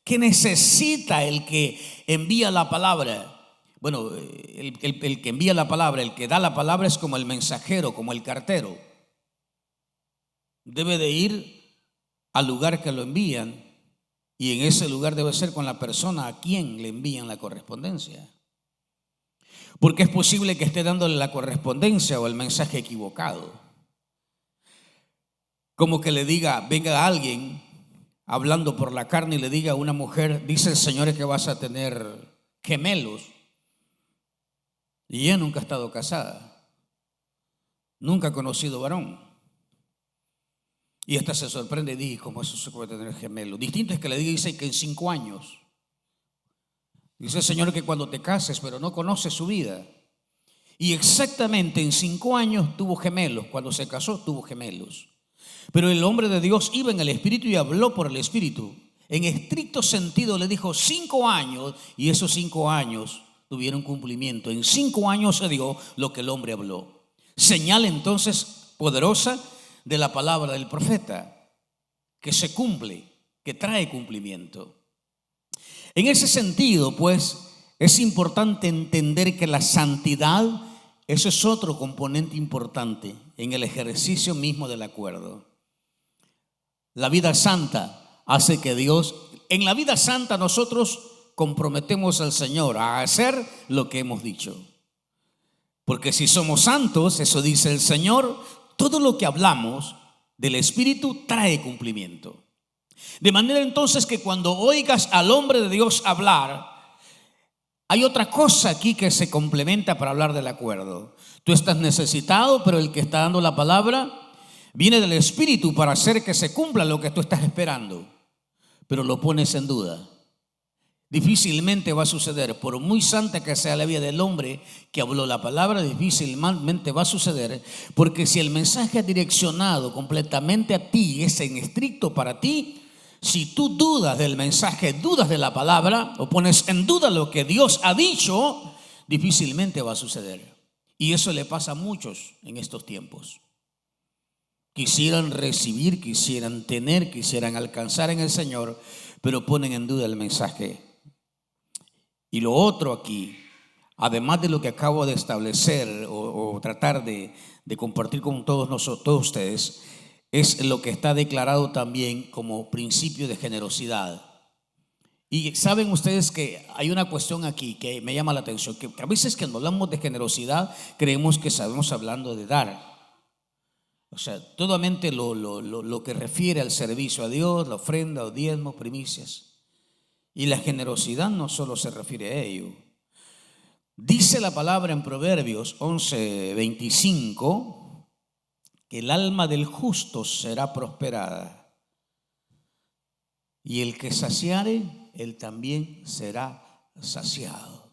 Speaker 4: ¿qué necesita el que envía la palabra? Bueno, el que envía la palabra, el que da la palabra es como el mensajero, como el cartero. Debe de ir al lugar que lo envían, y en ese lugar debe ser con la persona a quien le envían la correspondencia. Porque es posible que esté dándole la correspondencia o el mensaje equivocado. Como que le diga, venga alguien hablando por la carne y le diga a una mujer: dice el Señor que vas a tener gemelos. Y ella nunca ha estado casada, nunca ha conocido varón. Y esta se sorprende y dice: ¿cómo eso se puede tener gemelos? Distinto es que le diga, dice que en 5 años. Dice el Señor que cuando te cases, pero no conoces su vida. Y exactamente en 5 años tuvo gemelos. Cuando se casó tuvo gemelos. Pero el hombre de Dios iba en el Espíritu y habló por el Espíritu. En estricto sentido le dijo 5 años, y esos 5 años tuvieron cumplimiento. En 5 años se dio lo que el hombre habló. Señal entonces poderosa de la palabra del profeta, que se cumple, que trae cumplimiento. En ese sentido, pues, es importante entender que la santidad, eso es otro componente importante en el ejercicio mismo del acuerdo. La vida santa hace que Dios en la vida santa nosotros comprometemos al Señor a hacer lo que hemos dicho. Porque si somos santos, eso dice el Señor, todo lo que hablamos del Espíritu trae cumplimiento. De manera entonces que cuando oigas al hombre de Dios hablar, hay otra cosa aquí que se complementa para hablar del acuerdo. Tú estás necesitado, pero el que está dando la palabra viene del Espíritu para hacer que se cumpla lo que tú estás esperando, pero lo pones en duda. Difícilmente va a suceder, por muy santa que sea la vida del hombre que habló la palabra, difícilmente va a suceder, porque si el mensaje es direccionado completamente a ti, es en estricto para ti, si tú dudas del mensaje, dudas de la palabra o pones en duda lo que Dios ha dicho, difícilmente va a suceder. Y eso le pasa a muchos en estos tiempos. Quisieran recibir, quisieran tener, quisieran alcanzar en el Señor, pero ponen en duda el mensaje. Y lo otro aquí, además de lo que acabo de establecer o tratar de compartir con todos ustedes, es lo que está declarado también como principio de generosidad. Y saben ustedes que hay una cuestión aquí que me llama la atención, que a veces cuando hablamos de generosidad creemos que estamos hablando de dar. O sea, totalmente lo que refiere al servicio a Dios, la ofrenda o diezmos, primicias. Y la generosidad no solo se refiere a ello. Dice la palabra en Proverbios 11:25 que el alma del justo será prosperada y el que saciare, él también será saciado.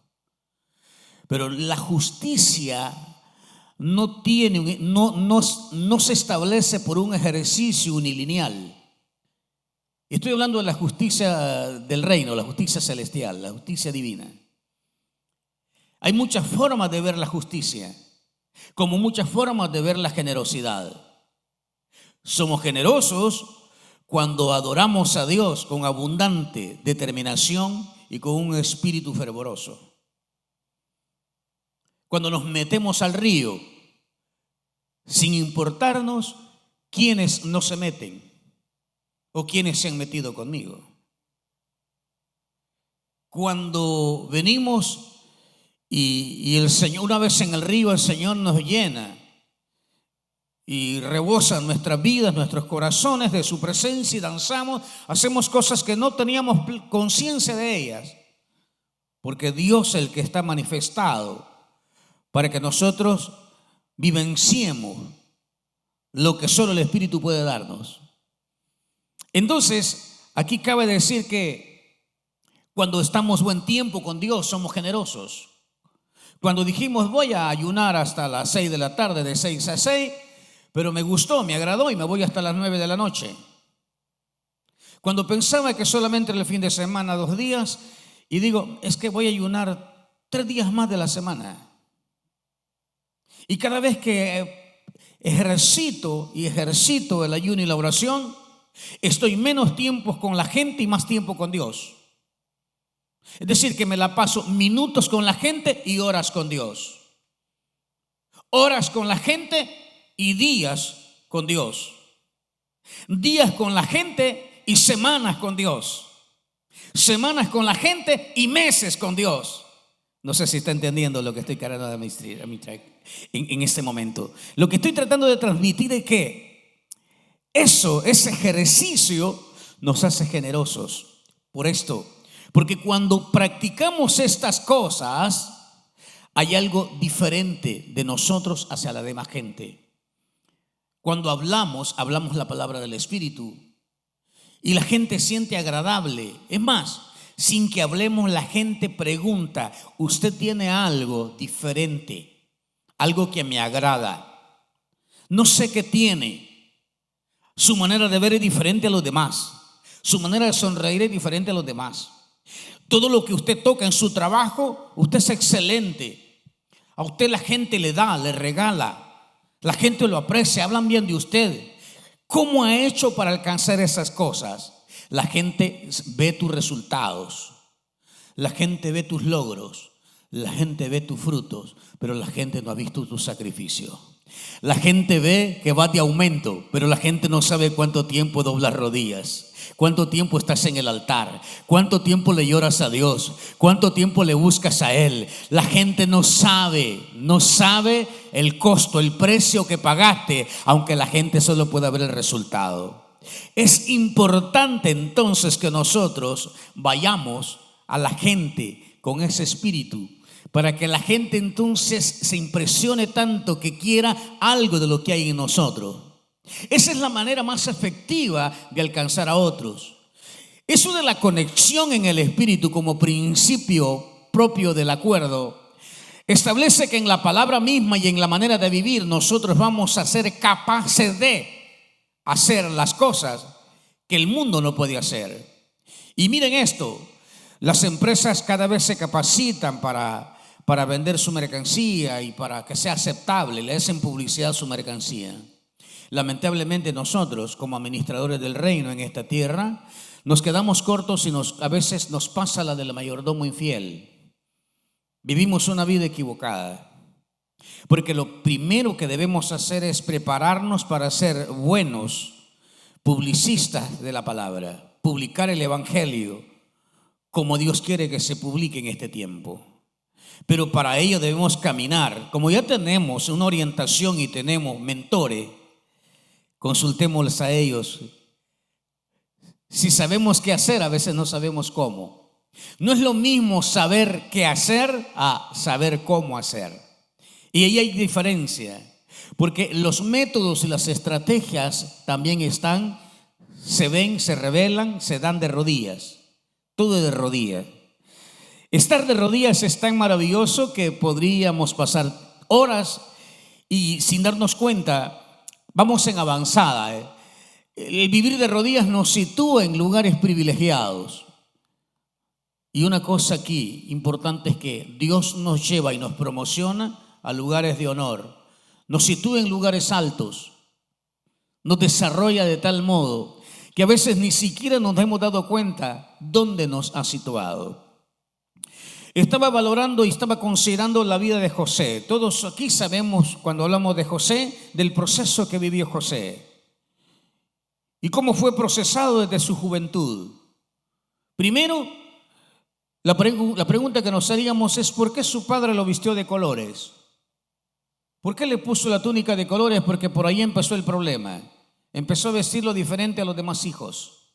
Speaker 4: Pero la justicia no se establece por un ejercicio unilineal. Estoy hablando de la justicia del reino, la justicia celestial, la justicia divina. Hay muchas formas de ver la justicia, como muchas formas de ver la generosidad. Somos generosos cuando adoramos a Dios con abundante determinación y con un espíritu fervoroso. Cuando nos metemos al río sin importarnos quiénes no se meten o quiénes se han metido conmigo. Cuando venimos y el Señor, una vez en el río, el Señor nos llena y rebosa nuestras vidas, nuestros corazones de su presencia y danzamos, hacemos cosas que no teníamos conciencia de ellas, porque Dios es el que está manifestado para que nosotros vivenciemos lo que solo el Espíritu puede darnos. Entonces, aquí cabe decir que cuando estamos buen tiempo con Dios, somos generosos. Cuando dijimos voy a ayunar hasta las 6 de la tarde, de 6 a 6, pero me gustó, me agradó y me voy hasta las 9 de la noche. Cuando pensaba que solamente era el fin de semana, 2 días, y digo, es que voy a ayunar 3 días más de la semana. Y cada vez que ejercito el ayuno y la oración, estoy menos tiempo con la gente y más tiempo con Dios. Es decir, que me la paso minutos con la gente y horas con Dios. Horas con la gente y días con Dios. Días con la gente y semanas con Dios. Semanas con la gente y meses con Dios. No sé si está entendiendo lo que estoy queriendo administrar en este momento. Lo que estoy tratando de transmitir es que ese ejercicio nos hace generosos. Por esto, porque cuando practicamos estas cosas, hay algo diferente de nosotros hacia la demás gente. Cuando hablamos la palabra del Espíritu y la gente siente agradable. Es más, sin que hablemos, la gente pregunta, ¿usted tiene algo diferente? Algo que me agrada. No sé qué tiene. Su manera de ver es diferente a los demás. Su manera de sonreír es diferente a los demás. Todo lo que usted toca en su trabajo, usted es excelente. A usted la gente le da, le regala. La gente lo aprecia, hablan bien de usted. ¿Cómo ha hecho para alcanzar esas cosas? La gente ve tus resultados. La gente ve tus logros. La gente ve tus frutos. Pero la gente no ha visto tu sacrificio. La gente ve que va de aumento, pero la gente no sabe cuánto tiempo doblas rodillas, cuánto tiempo estás en el altar, cuánto tiempo le lloras a Dios, cuánto tiempo le buscas a Él. La gente no sabe el costo, el precio que pagaste, aunque la gente solo pueda ver el resultado. Es importante entonces que nosotros vayamos a la gente con ese espíritu, para que la gente entonces se impresione tanto que quiera algo de lo que hay en nosotros. Esa es la manera más efectiva de alcanzar a otros. Eso de la conexión en el espíritu como principio propio del acuerdo establece que en la palabra misma y en la manera de vivir nosotros vamos a ser capaces de hacer las cosas que el mundo no puede hacer. Y miren esto, las empresas cada vez se capacitan para vender su mercancía y para que sea aceptable, le hacen publicidad a su mercancía. Lamentablemente nosotros, como administradores del reino en esta tierra, nos quedamos cortos y a veces nos pasa la del mayordomo infiel. Vivimos una vida equivocada, porque lo primero que debemos hacer es prepararnos para ser buenos publicistas de la palabra, publicar el evangelio como Dios quiere que se publique en este tiempo. Pero para ello debemos caminar. Como ya tenemos una orientación y tenemos mentores, consultémosles a ellos. Si sabemos qué hacer, a veces no sabemos cómo. No es lo mismo saber qué hacer a saber cómo hacer. Y ahí hay diferencia, porque los métodos y las estrategias también se ven, se revelan, se dan de rodillas. Todo de rodillas. Estar de rodillas es tan maravilloso que podríamos pasar horas y sin darnos cuenta vamos en avanzada. El vivir de rodillas nos sitúa en lugares privilegiados. Y una cosa aquí importante es que Dios nos lleva y nos promociona a lugares de honor. Nos sitúa en lugares altos. Nos desarrolla de tal modo que a veces ni siquiera nos hemos dado cuenta dónde nos ha situado. Estaba valorando y estaba considerando la vida de José. Todos aquí sabemos, cuando hablamos de José, del proceso que vivió José y cómo fue procesado desde su juventud. Primero, la pregunta que nos haríamos es: ¿por qué su padre lo vistió de colores? ¿Por qué le puso la túnica de colores? Porque por ahí empezó el problema. Empezó a vestirlo diferente a los demás hijos.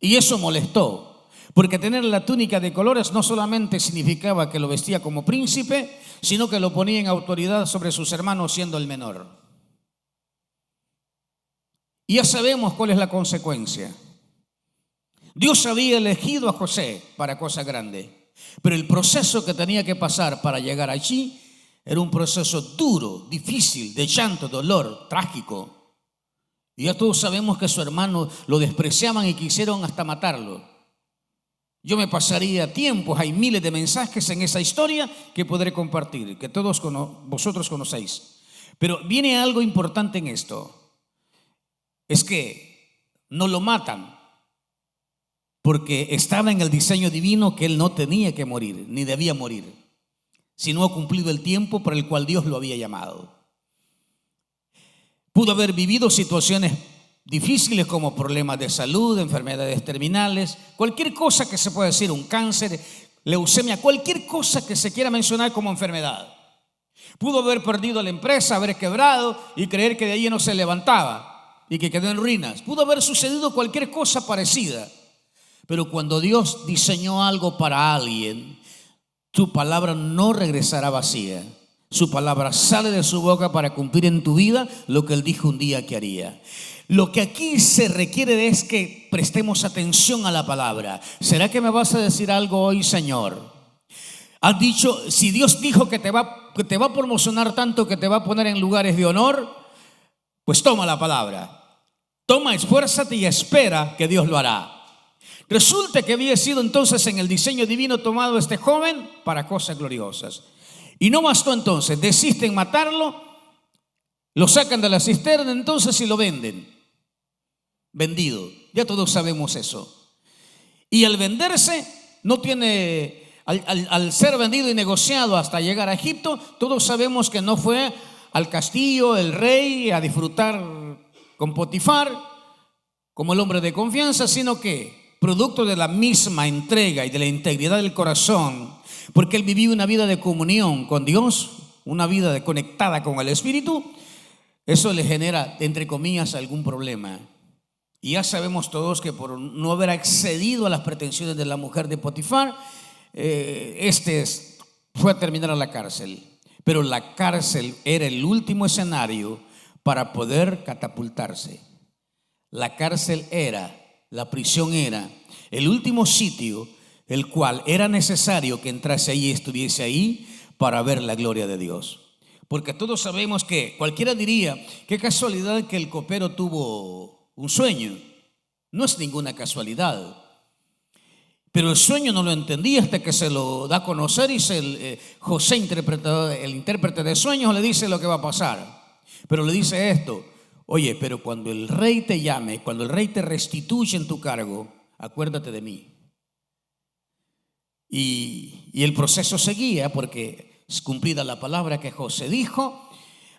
Speaker 4: Y eso molestó. Porque tener la túnica de colores no solamente significaba que lo vestía como príncipe, sino que lo ponía en autoridad sobre sus hermanos siendo el menor. Y ya sabemos cuál es la consecuencia. Dios había elegido a José para cosa grande, pero el proceso que tenía que pasar para llegar allí era un proceso duro, difícil, de llanto, dolor, trágico. Y ya todos sabemos que su hermano lo despreciaban y quisieron hasta matarlo. Yo me pasaría tiempos, hay miles de mensajes en esa historia que podré compartir, que todos vosotros conocéis. Pero viene algo importante en esto, es que no lo matan porque estaba en el diseño divino que él no tenía que morir, ni debía morir, si no ha cumplido el tiempo para el cual Dios lo había llamado. Pudo haber vivido situaciones difíciles como problemas de salud, enfermedades terminales, cualquier cosa que se pueda decir, un cáncer, leucemia, cualquier cosa que se quiera mencionar como enfermedad. Pudo haber perdido la empresa, haber quebrado y creer que de allí no se levantaba y que quedó en ruinas. Pudo haber sucedido cualquier cosa parecida. Pero cuando Dios diseñó algo para alguien, su palabra no regresará vacía. Su palabra sale de su boca para cumplir en tu vida lo que Él dijo un día que haría. Lo que aquí se requiere es que prestemos atención a la palabra. ¿Será que me vas a decir algo hoy, Señor? Has dicho, si Dios dijo que te va a promocionar tanto, que te va a poner en lugares de honor, pues toma la palabra. Toma, esfuérzate y espera que Dios lo hará. Resulta que había sido entonces en el diseño divino tomado este joven para cosas gloriosas. Y no bastó entonces, desisten matarlo, lo sacan de la cisterna entonces y lo venden. Vendido, ya todos sabemos eso. Y al venderse no tiene al ser vendido y negociado hasta llegar a Egipto, todos sabemos que no fue al castillo, el rey, a disfrutar con Potifar como el hombre de confianza, sino que producto de la misma entrega y de la integridad del corazón, porque él vivía una vida de comunión con Dios, una vida conectada con el Espíritu, eso le genera, entre comillas, algún problema. Y ya sabemos todos que por no haber accedido a las pretensiones de la mujer de Potifar, fue a terminar a la cárcel. Pero la cárcel era el último escenario para poder catapultarse. La cárcel la prisión era el último sitio el cual era necesario que entrase ahí y estuviese ahí para ver la gloria de Dios. Porque todos sabemos que cualquiera diría, qué casualidad que el copero tuvo un sueño. No es ninguna casualidad. Pero el sueño no lo entendía hasta que se lo da a conocer y José, el intérprete de sueños, le dice lo que va a pasar. Pero le dice esto: oye, pero cuando el rey te llame, cuando el rey te restituya en tu cargo, acuérdate de mí. Y el proceso seguía, porque cumplida la palabra que José dijo,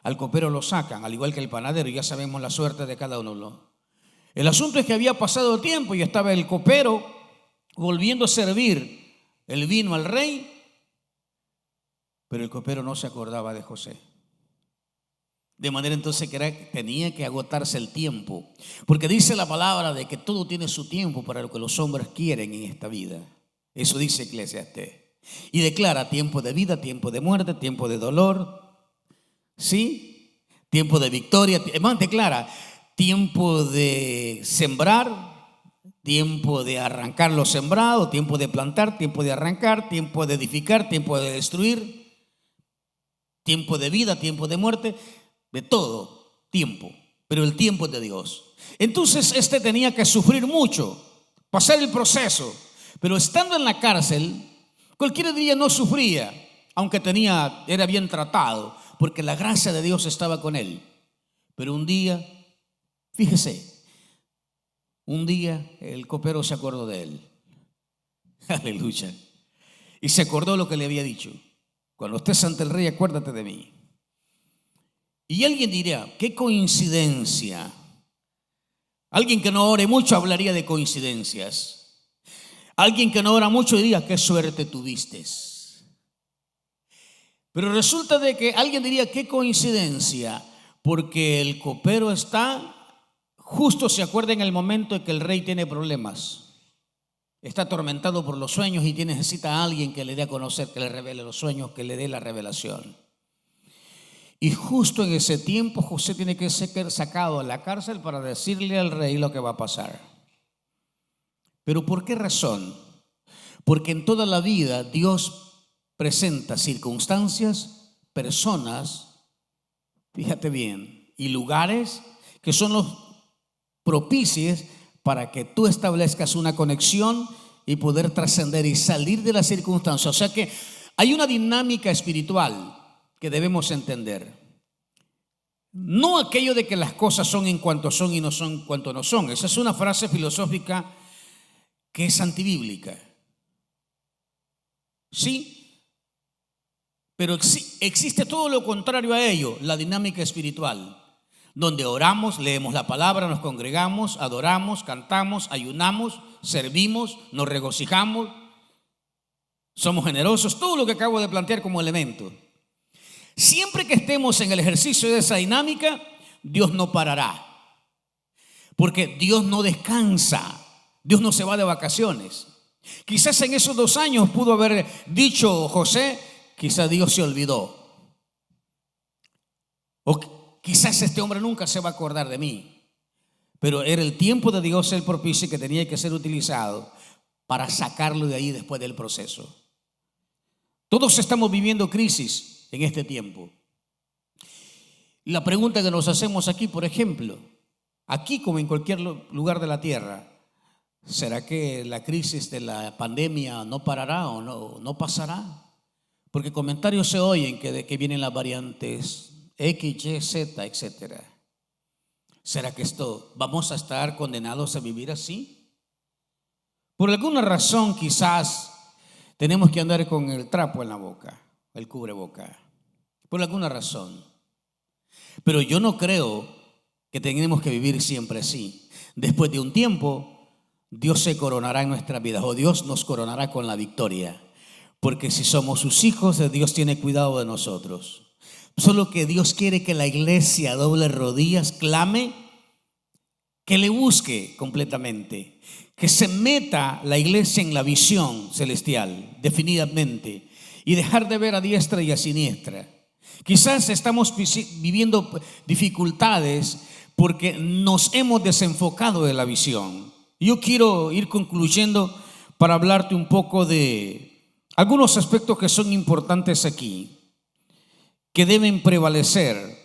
Speaker 4: al copero lo sacan, al igual que el panadero. Ya sabemos la suerte de cada uno. El asunto es que había pasado tiempo y estaba el copero volviendo a servir el vino al rey, pero el copero no se acordaba de José. De manera entonces que tenía que agotarse el tiempo, porque dice la palabra de que todo tiene su tiempo para lo que los hombres quieren en esta vida. Eso dice Eclesiastés. Y declara tiempo de vida, tiempo de muerte, tiempo de dolor, ¿sí? Tiempo de victoria. Además declara tiempo de sembrar, tiempo de arrancar lo sembrado, tiempo de plantar, tiempo de arrancar, tiempo de edificar, tiempo de destruir, tiempo de vida, tiempo de muerte, de todo tiempo, pero el tiempo es de Dios. Entonces tenía que sufrir mucho, pasar el proceso, pero estando en la cárcel, cualquier día no sufría, aunque era bien tratado, porque la gracia de Dios estaba con él. Pero un día, fíjese, un día el copero se acordó de él. Aleluya. Y se acordó lo que le había dicho: cuando estés ante el rey, acuérdate de mí. Y alguien diría, qué coincidencia. Alguien que no ore mucho hablaría de coincidencias. Alguien que no ora mucho diría, qué suerte tuviste. Pero resulta de que alguien diría, qué coincidencia, porque el copero justo se acuerda en el momento en que el rey tiene problemas. Está atormentado por los sueños y necesita a alguien que le dé a conocer, que le revele los sueños, que le dé la revelación. Y justo en ese tiempo José tiene que ser sacado a la cárcel para decirle al rey lo que va a pasar. ¿Pero por qué razón? Porque en toda la vida Dios presenta circunstancias, personas, fíjate bien, y lugares que son los propicios para que tú establezcas una conexión y poder trascender y salir de las circunstancias. O sea que hay una dinámica espiritual que debemos entender. No aquello de que las cosas son en cuanto son y no son en cuanto no son. Esa es una frase filosófica que es antibíblica. Sí, pero existe todo lo contrario a ello, la dinámica espiritual, donde oramos, leemos la palabra, nos congregamos, adoramos, cantamos, ayunamos, servimos, nos regocijamos, somos generosos, todo lo que acabo de plantear como elemento. Siempre que estemos en el ejercicio de esa dinámica, Dios no parará, porque Dios no descansa, Dios no se va de vacaciones. Quizás en esos 2 años pudo haber dicho José, quizás Dios se olvidó, o quizás este hombre nunca se va a acordar de mí. Pero era el tiempo de Dios el propicio que tenía que ser utilizado para sacarlo de ahí después del proceso. Todos estamos viviendo crisis en este tiempo. La pregunta que nos hacemos aquí, por ejemplo, aquí como en cualquier lugar de la tierra, ¿será que la crisis de la pandemia no parará o no pasará? Porque comentarios se oyen de que vienen las variantes X, Y, Z, etcétera. ¿Será que vamos a estar condenados a vivir así? Por alguna razón quizás tenemos que andar con el trapo en la boca, el cubreboca, por alguna razón. Pero yo no creo que tengamos que vivir siempre así. Después de un tiempo, Dios se coronará en nuestras vidas, o Dios nos coronará con la victoria. Porque si somos sus hijos, Dios tiene cuidado de nosotros. Solo que Dios quiere que la iglesia doble rodillas, clame, que le busque completamente, que se meta la iglesia en la visión celestial, definitivamente, y dejar de ver a diestra y a siniestra. Quizás estamos viviendo dificultades porque nos hemos desenfocado de la visión. Yo quiero ir concluyendo para hablarte un poco de algunos aspectos que son importantes aquí, que deben prevalecer.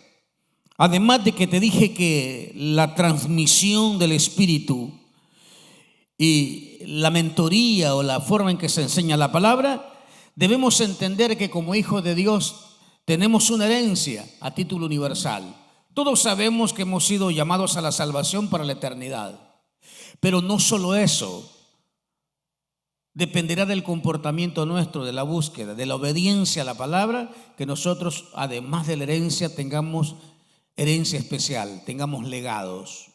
Speaker 4: Además de que te dije que la transmisión del Espíritu y la mentoría o la forma en que se enseña la palabra, debemos entender que como hijos de Dios tenemos una herencia a título universal. Todos sabemos que hemos sido llamados a la salvación para la eternidad. Pero no solo eso, dependerá del comportamiento nuestro, de la búsqueda, de la obediencia a la palabra, que nosotros, además de la herencia, tengamos herencia especial, tengamos legados.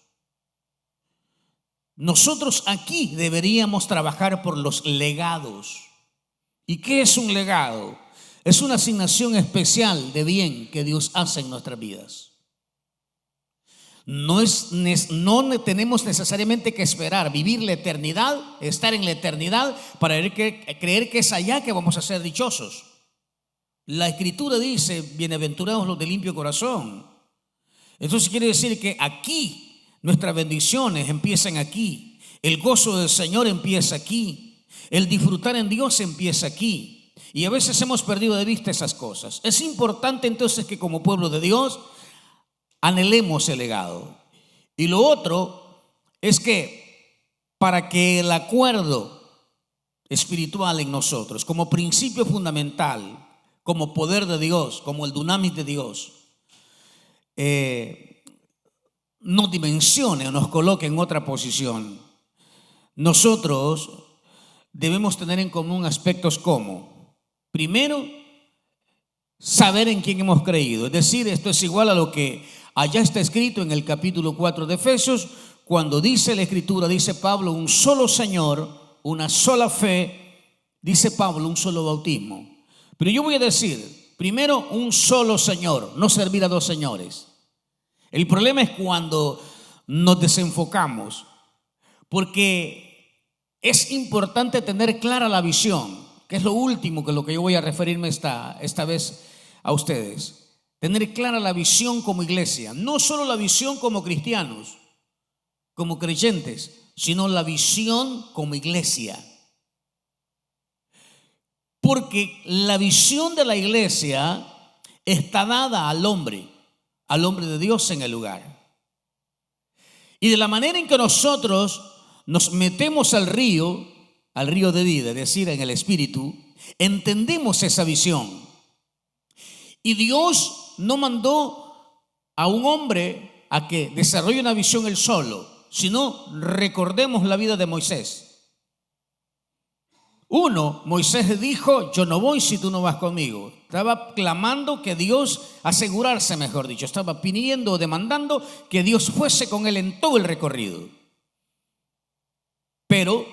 Speaker 4: Nosotros aquí deberíamos trabajar por los legados. ¿Y qué es un legado? Es una asignación especial de bien que Dios hace en nuestras vidas. No tenemos necesariamente que esperar vivir la eternidad, estar en la eternidad para creer que es allá que vamos a ser dichosos. La Escritura dice: bienaventurados los de limpio corazón. Entonces quiere decir que aquí nuestras bendiciones empiezan aquí, el gozo del Señor empieza aquí, el disfrutar en Dios empieza aquí. Y a veces hemos perdido de vista esas cosas. Es importante entonces que como pueblo de Dios anhelemos el legado. Y lo otro es que para que el acuerdo espiritual en nosotros, como principio fundamental, como poder de Dios, como el dunamis de Dios, nos dimensione o nos coloque en otra posición, nosotros debemos tener en común aspectos como, primero, saber en quién hemos creído. Es decir, esto es igual a lo que allá está escrito en el capítulo 4 de Efesios, cuando dice la Escritura, dice Pablo, un solo Señor, una sola fe, dice Pablo, un solo bautismo. Pero yo voy a decir, primero, un solo Señor, no servir a dos señores. El problema es cuando nos desenfocamos, porque es importante tener clara la visión, que es lo último que yo voy a referirme esta vez a ustedes. Tener clara la visión como iglesia, no solo la visión como cristianos, como creyentes, sino la visión como iglesia. Porque la visión de la iglesia está dada al hombre de Dios en el lugar. Y de la manera en que nosotros nos metemos al río de vida, es decir, en el Espíritu, entendemos esa visión. Y Dios no mandó a un hombre a que desarrolle una visión él solo, sino recordemos la vida de Moisés. Moisés dijo: yo no voy si tú no vas conmigo. Estaba clamando que Dios, asegurarse mejor dicho, estaba pidiendo, demandando que Dios fuese con él en todo el recorrido. Pero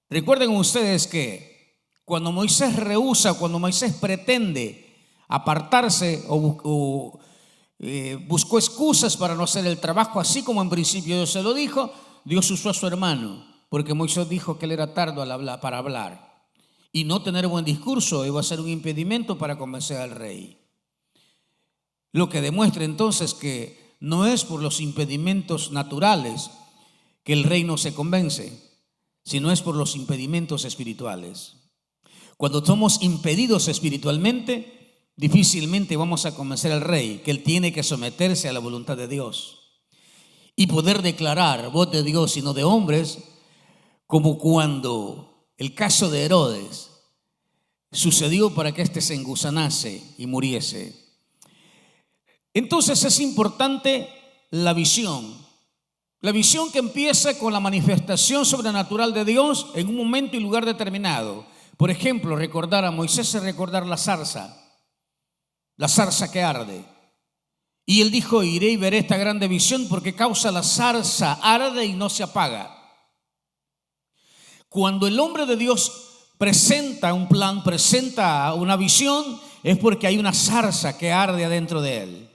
Speaker 4: recuerden ustedes que cuando Moisés rehúsa, cuando Moisés pretende apartarse o buscó excusas para no hacer el trabajo, así como en principio Dios se lo dijo, Dios usó a su hermano, porque Moisés dijo que él era tardo para hablar. Y no tener buen discurso iba a ser un impedimento para convencer al rey. Lo que demuestra entonces que no es por los impedimentos naturales que el rey no se convence, sino es por los impedimentos espirituales. Cuando somos impedidos espiritualmente, difícilmente vamos a convencer al rey que él tiene que someterse a la voluntad de Dios y poder declarar voz de Dios y no de hombres, como cuando el caso de Herodes sucedió para que éste se engusanase y muriese. Entonces es importante la visión que empieza con la manifestación sobrenatural de Dios en un momento y lugar determinado. Por ejemplo, recordar a Moisés es recordar la zarza que arde. Y él dijo: iré y veré esta grande visión, porque causa la zarza arde y no se apaga. Cuando el hombre de Dios presenta un plan, presenta una visión, es porque hay una zarza que arde adentro de él.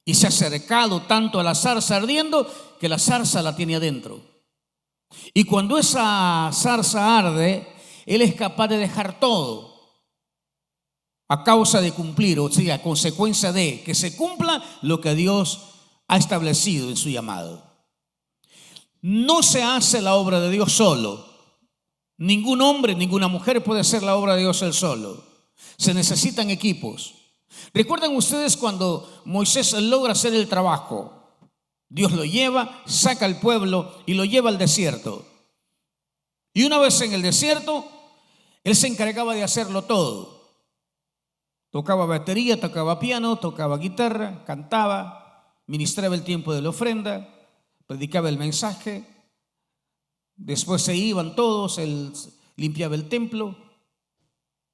Speaker 4: Y se ha acercado tanto a la zarza ardiendo que la zarza la tiene adentro. Y cuando esa zarza arde, él es capaz de dejar todo a causa de cumplir, o sea, a consecuencia de que se cumpla lo que Dios ha establecido en su llamado. No se hace la obra de Dios solo. Ningún hombre, ninguna mujer puede hacer la obra de Dios él solo. Se necesitan equipos. ¿Recuerdan ustedes cuando Moisés logra hacer el trabajo? Dios lo lleva, saca al pueblo y lo lleva al desierto. Y una vez en el desierto, él se encargaba de hacerlo todo. Tocaba batería, tocaba piano, tocaba guitarra, cantaba, ministraba el tiempo de la ofrenda, predicaba el mensaje. Después se iban todos, él limpiaba el templo.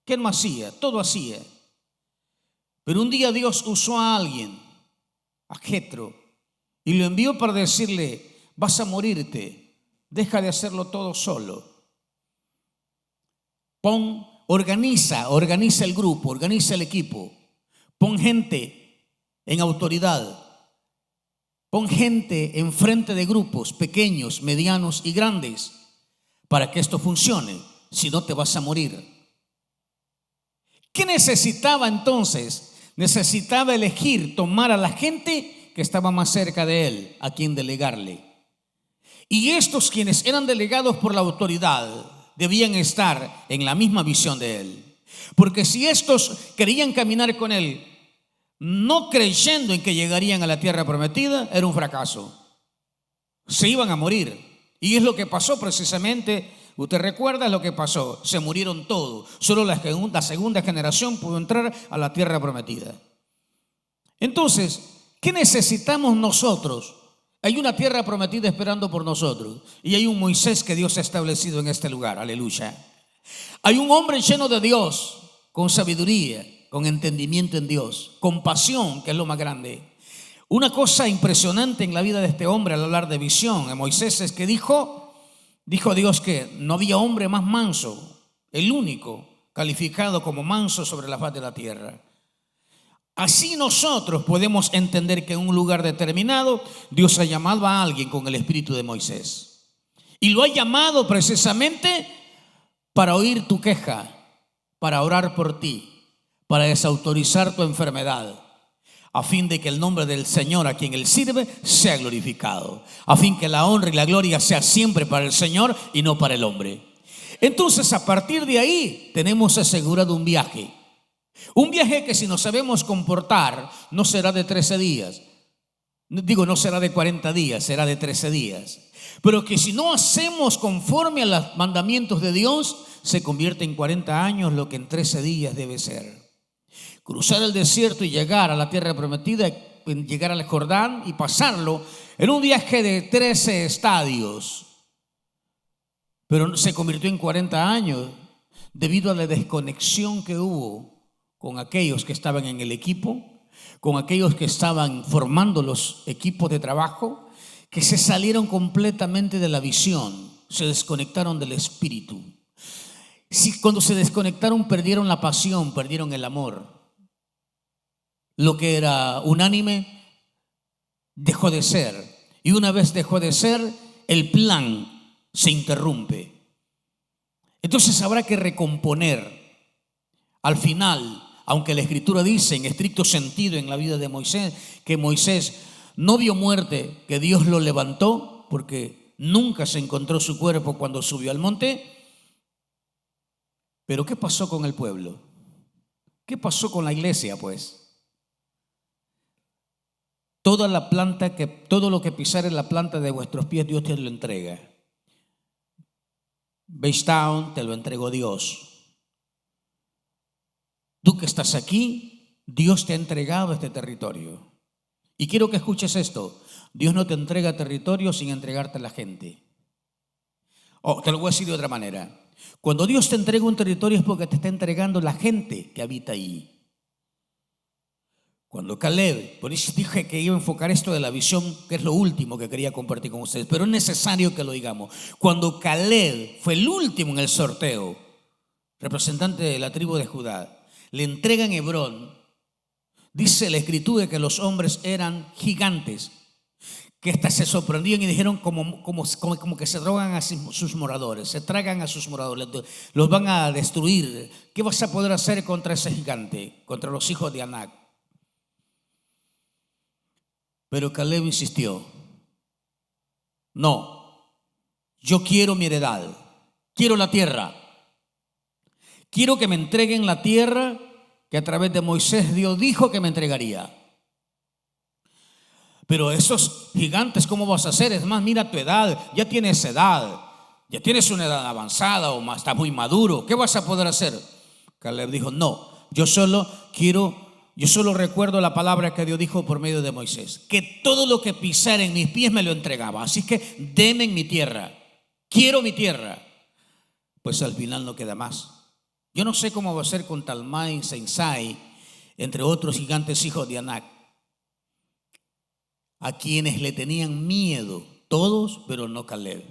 Speaker 4: ¿Qué más hacía? Todo hacía. Pero un día Dios usó a alguien, a Jetro, y lo envió para decirle: vas a morirte, deja de hacerlo todo solo. Organiza el grupo, organiza el equipo. Pon gente en autoridad. Pon gente enfrente de grupos pequeños, medianos y grandes para que esto funcione. Si no, te vas a morir. ¿Qué necesitaba entonces? Necesitaba elegir, tomar a la gente que estaba más cerca de él, a quien delegarle. Y estos, quienes eran delegados por la autoridad, debían estar en la misma visión de él. Porque si estos querían caminar con él, no creyendo en que llegarían a la tierra prometida, era un fracaso. Se iban a morir. Y es lo que pasó precisamente. Usted recuerda lo que pasó. Se murieron todos. Solo la segunda generación pudo entrar a la tierra prometida. Entonces, ¿qué necesitamos nosotros? Hay una tierra prometida esperando por nosotros. Y hay un Moisés que Dios ha establecido en este lugar. Aleluya. Hay un hombre lleno de Dios, con sabiduría, con entendimiento en Dios, con pasión, que es lo más grande. Una cosa impresionante en la vida de este hombre al hablar de visión en Moisés es que dijo Dios que no había hombre más manso, el único calificado como manso sobre la faz de la tierra. Así nosotros podemos entender que en un lugar determinado Dios ha llamado a alguien con el espíritu de Moisés. Y lo ha llamado precisamente para oír tu queja, para orar por ti, para desautorizar tu enfermedad, a fin de que el nombre del Señor a quien Él sirve sea glorificado, a fin que la honra y la gloria sea siempre para el Señor y no para el hombre. Entonces, a partir de ahí tenemos asegurado un viaje que, si nos sabemos comportar, no será de 13 días. No será de 40 días, será de 13 días. Pero que si no hacemos conforme a los mandamientos de Dios, se convierte en 40 años lo que en 13 días debe ser. Cruzar el desierto y llegar a la tierra prometida, llegar al Jordán y pasarlo en un viaje de 13 estadios. Pero se convirtió en 40 años debido a la desconexión que hubo con aquellos que estaban en el equipo, con aquellos que estaban formando los equipos de trabajo, que se salieron completamente de la visión, se desconectaron del espíritu. Cuando se desconectaron, perdieron la pasión, perdieron el amor. Lo que era unánime dejó de ser. Y una vez dejó de ser, el plan se interrumpe. Entonces habrá que recomponer. Al final, aunque la Escritura dice en estricto sentido en la vida de Moisés que Moisés no vio muerte, que Dios lo levantó, porque nunca se encontró su cuerpo cuando subió al monte. Pero ¿qué pasó con el pueblo? ¿Qué pasó con la iglesia, pues? Todo lo que pisare la planta de vuestros pies, Dios te lo entrega. Basetown te lo entregó Dios. Tú que estás aquí, Dios te ha entregado este territorio. Y quiero que escuches esto. Dios no te entrega territorio sin entregarte a la gente. Te lo voy a decir de otra manera. Cuando Dios te entrega un territorio es porque te está entregando la gente que habita ahí. Cuando Caleb, por eso dije que iba a enfocar esto de la visión, que es lo último que quería compartir con ustedes, pero es necesario que lo digamos. Cuando Caleb fue el último en el sorteo, representante de la tribu de Judá, le entregan Hebrón, dice la escritura que los hombres eran gigantes, que hasta se sorprendían y dijeron como que se drogan a sus moradores, se tragan a sus moradores, los van a destruir. ¿Qué vas a poder hacer contra ese gigante, contra los hijos de Anac? Pero Caleb insistió: no, yo quiero mi heredad, quiero la tierra, quiero que me entreguen la tierra que a través de Moisés Dios dijo que me entregaría. Pero esos gigantes, ¿cómo vas a hacer? Es más, mira tu edad, ya tienes una edad avanzada o más, estás muy maduro, ¿qué vas a poder hacer? Caleb dijo: no, yo solo recuerdo la palabra que Dios dijo por medio de Moisés, que todo lo que pisara en mis pies me lo entregaba, así que denme en mi tierra, quiero mi tierra. Pues al final no queda más. Yo no sé cómo va a ser con Talmai, Sensai, entre otros gigantes hijos de Anac, a quienes le tenían miedo, todos, pero no Caleb.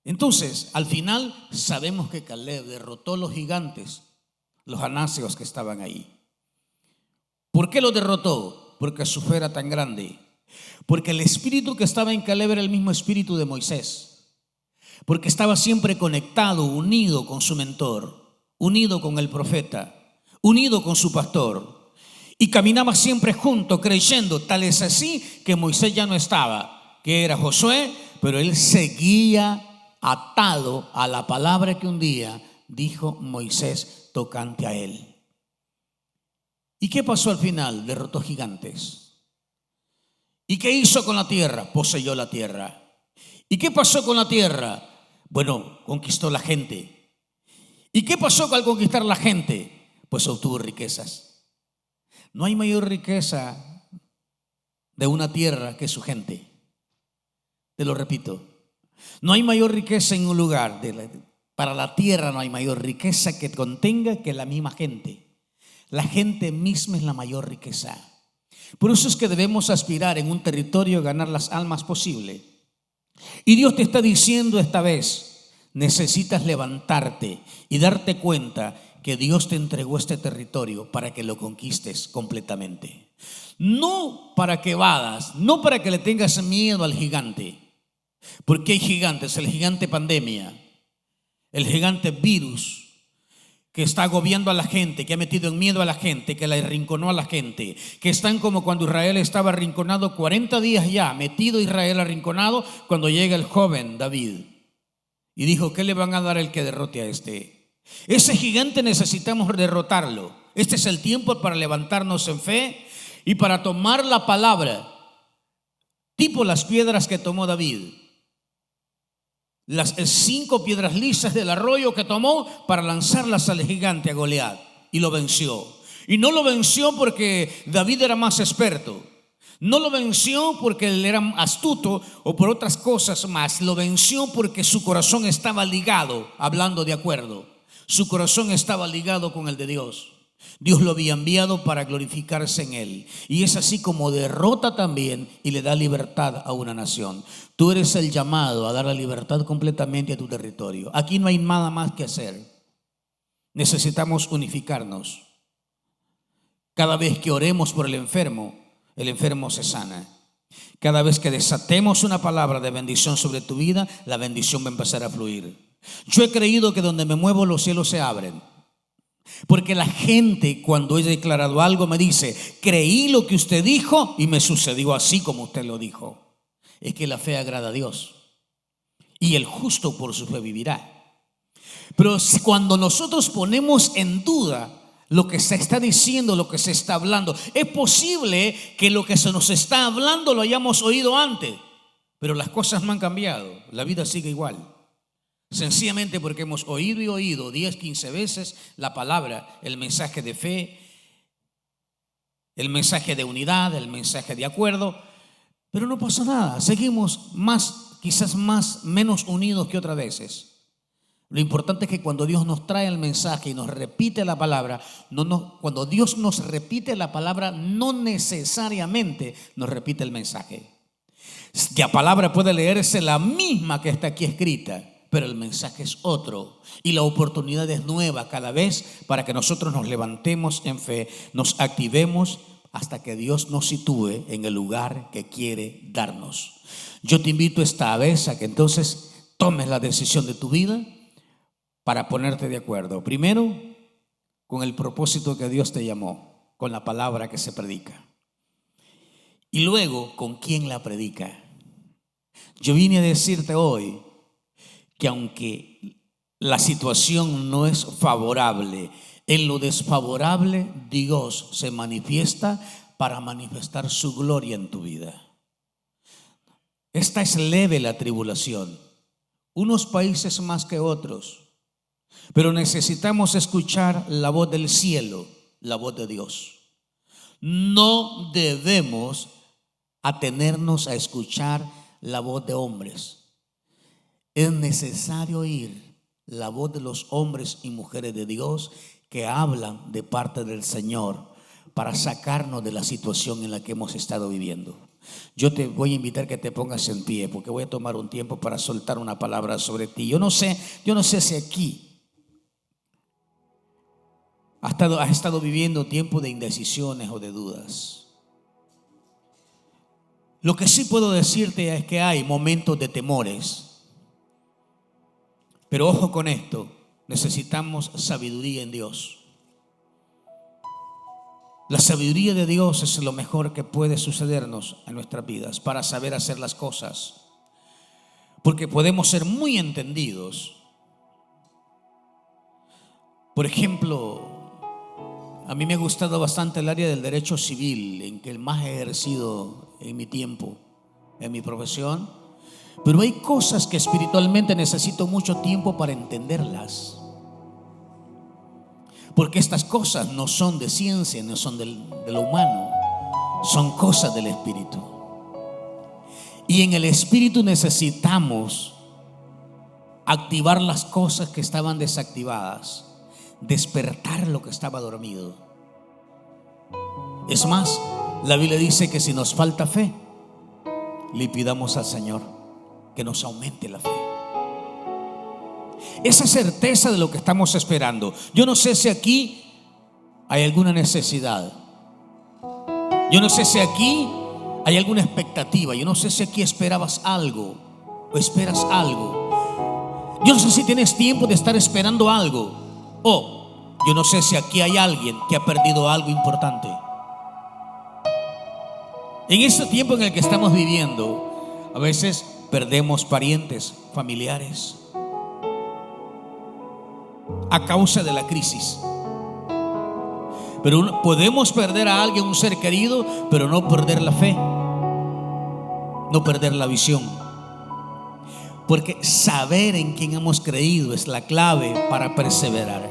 Speaker 4: Entonces, al final sabemos que Caleb derrotó a los gigantes, los anaseos que estaban ahí. ¿Por qué los derrotó? Porque su fe era tan grande. Porque el espíritu que estaba en Caleb era el mismo espíritu de Moisés. Porque estaba siempre conectado, unido con su mentor, unido con el profeta, unido con su pastor. Y caminaba siempre junto, creyendo. Tal es así que Moisés ya no estaba, que era Josué, pero él seguía atado a la palabra que un día dijo Moisés tocante a él. ¿Y qué pasó al final? Derrotó gigantes. ¿Y qué hizo con la tierra? Poseyó la tierra. ¿Y qué pasó con la tierra? Bueno, conquistó la gente. ¿Y qué pasó al conquistar la gente? Pues obtuvo riquezas. No hay mayor riqueza de una tierra que su gente. Te lo repito. No hay mayor riqueza en un lugar. Para la tierra no hay mayor riqueza que contenga que la misma gente. La gente misma es la mayor riqueza. Por eso es que debemos aspirar en un territorio a ganar las almas posible. Y Dios te está diciendo esta vez: necesitas levantarte y darte cuenta que Dios te entregó este territorio para que lo conquistes completamente. No para que evadas, no para que le tengas miedo al gigante. Porque hay gigantes, el gigante pandemia, el gigante virus que está agobiando a la gente, que ha metido en miedo a la gente, que la arrinconó a la gente, que están como cuando Israel estaba arrinconado 40 días ya, metido Israel arrinconado, cuando llega el joven David y dijo: ¿qué le van a dar el que derrote a este? Ese gigante necesitamos derrotarlo. Este es el tiempo para levantarnos en fe y para tomar la palabra, tipo las piedras que tomó David, las 5 piedras lisas del arroyo que tomó para lanzarlas al gigante, a Goliat, y lo venció. Y no lo venció porque David era más experto, no lo venció porque él era astuto o por otras cosas más. Lo venció porque su corazón estaba ligado, hablando de acuerdo. Su corazón estaba ligado con el de Dios. Dios lo había enviado para glorificarse en él. Y es así como derrota también y le da libertad a una nación. Tú eres el llamado a dar la libertad completamente a tu territorio. Aquí no hay nada más que hacer. Necesitamos unificarnos. Cada vez que oremos por el enfermo se sana. Cada vez que desatemos una palabra de bendición sobre tu vida, la bendición va a empezar a fluir. Yo he creído que donde me muevo los cielos se abren. Porque la gente, cuando he declarado algo, me dice: creí lo que usted dijo y me sucedió así como usted lo dijo. Es que la fe agrada a Dios y el justo por su fe vivirá. Pero cuando nosotros ponemos en duda lo que se está diciendo, lo que se está hablando, es posible que lo que se nos está hablando lo hayamos oído antes, pero las cosas no han cambiado, la vida sigue igual. Sencillamente porque hemos oído y oído 10, 15 veces la palabra, el mensaje de fe, el mensaje de unidad, el mensaje de acuerdo, pero no pasa nada. Seguimos quizás menos unidos que otras veces. Lo importante es que cuando Dios nos trae el mensaje y nos repite la palabra, cuando Dios nos repite la palabra, no necesariamente nos repite el mensaje. La palabra puede leerse la misma que está aquí escrita, pero el mensaje es otro y la oportunidad es nueva cada vez para que nosotros nos levantemos en fe, nos activemos hasta que Dios nos sitúe en el lugar que quiere darnos. Yo te invito esta vez a que entonces tomes la decisión de tu vida para ponerte de acuerdo. Primero, con el propósito que Dios te llamó, con la palabra que se predica. Y luego, con quién la predica. Yo vine a decirte hoy que aunque la situación no es favorable, en lo desfavorable Dios se manifiesta para manifestar su gloria en tu vida. Esta es leve la tribulación, unos países más que otros, pero necesitamos escuchar la voz del cielo, la voz de Dios. No debemos atenernos a escuchar la voz de hombres. Es necesario oír la voz de los hombres y mujeres de Dios que hablan de parte del Señor para sacarnos de la situación en la que hemos estado viviendo. Yo te voy a invitar que te pongas en pie porque voy a tomar un tiempo para soltar una palabra sobre ti. Yo no sé si aquí has estado viviendo tiempo de indecisiones o de dudas. Lo que sí puedo decirte es que hay momentos de temores. Pero ojo con esto, necesitamos sabiduría en Dios. La sabiduría de Dios es lo mejor que puede sucedernos en nuestras vidas para saber hacer las cosas. Porque podemos ser muy entendidos. Por ejemplo, a mí me ha gustado bastante el área del derecho civil, en que más he ejercido en mi tiempo, en mi profesión. Pero hay cosas que espiritualmente necesito mucho tiempo para entenderlas. Porque estas cosas no son de ciencia, no son de lo humano, son cosas del espíritu. Y en el espíritu necesitamos activar las cosas que estaban desactivadas, despertar lo que estaba dormido. Es más, la Biblia dice que si nos falta fe, le pidamos al Señor que nos aumente la fe. Esa certeza de lo que estamos esperando. Yo no sé si aquí hay alguna necesidad. Yo no sé si aquí hay alguna expectativa. Yo no sé si aquí esperabas algo o esperas algo. Yo no sé si tienes tiempo de estar esperando algo. O yo no sé si aquí hay alguien que ha perdido algo importante. En este tiempo en el que estamos viviendo, a veces perdemos parientes, familiares, a causa de la crisis. Pero podemos perder a alguien, un ser querido, pero no perder la fe, no perder la visión. Porque saber en quién hemos creído es la clave para perseverar.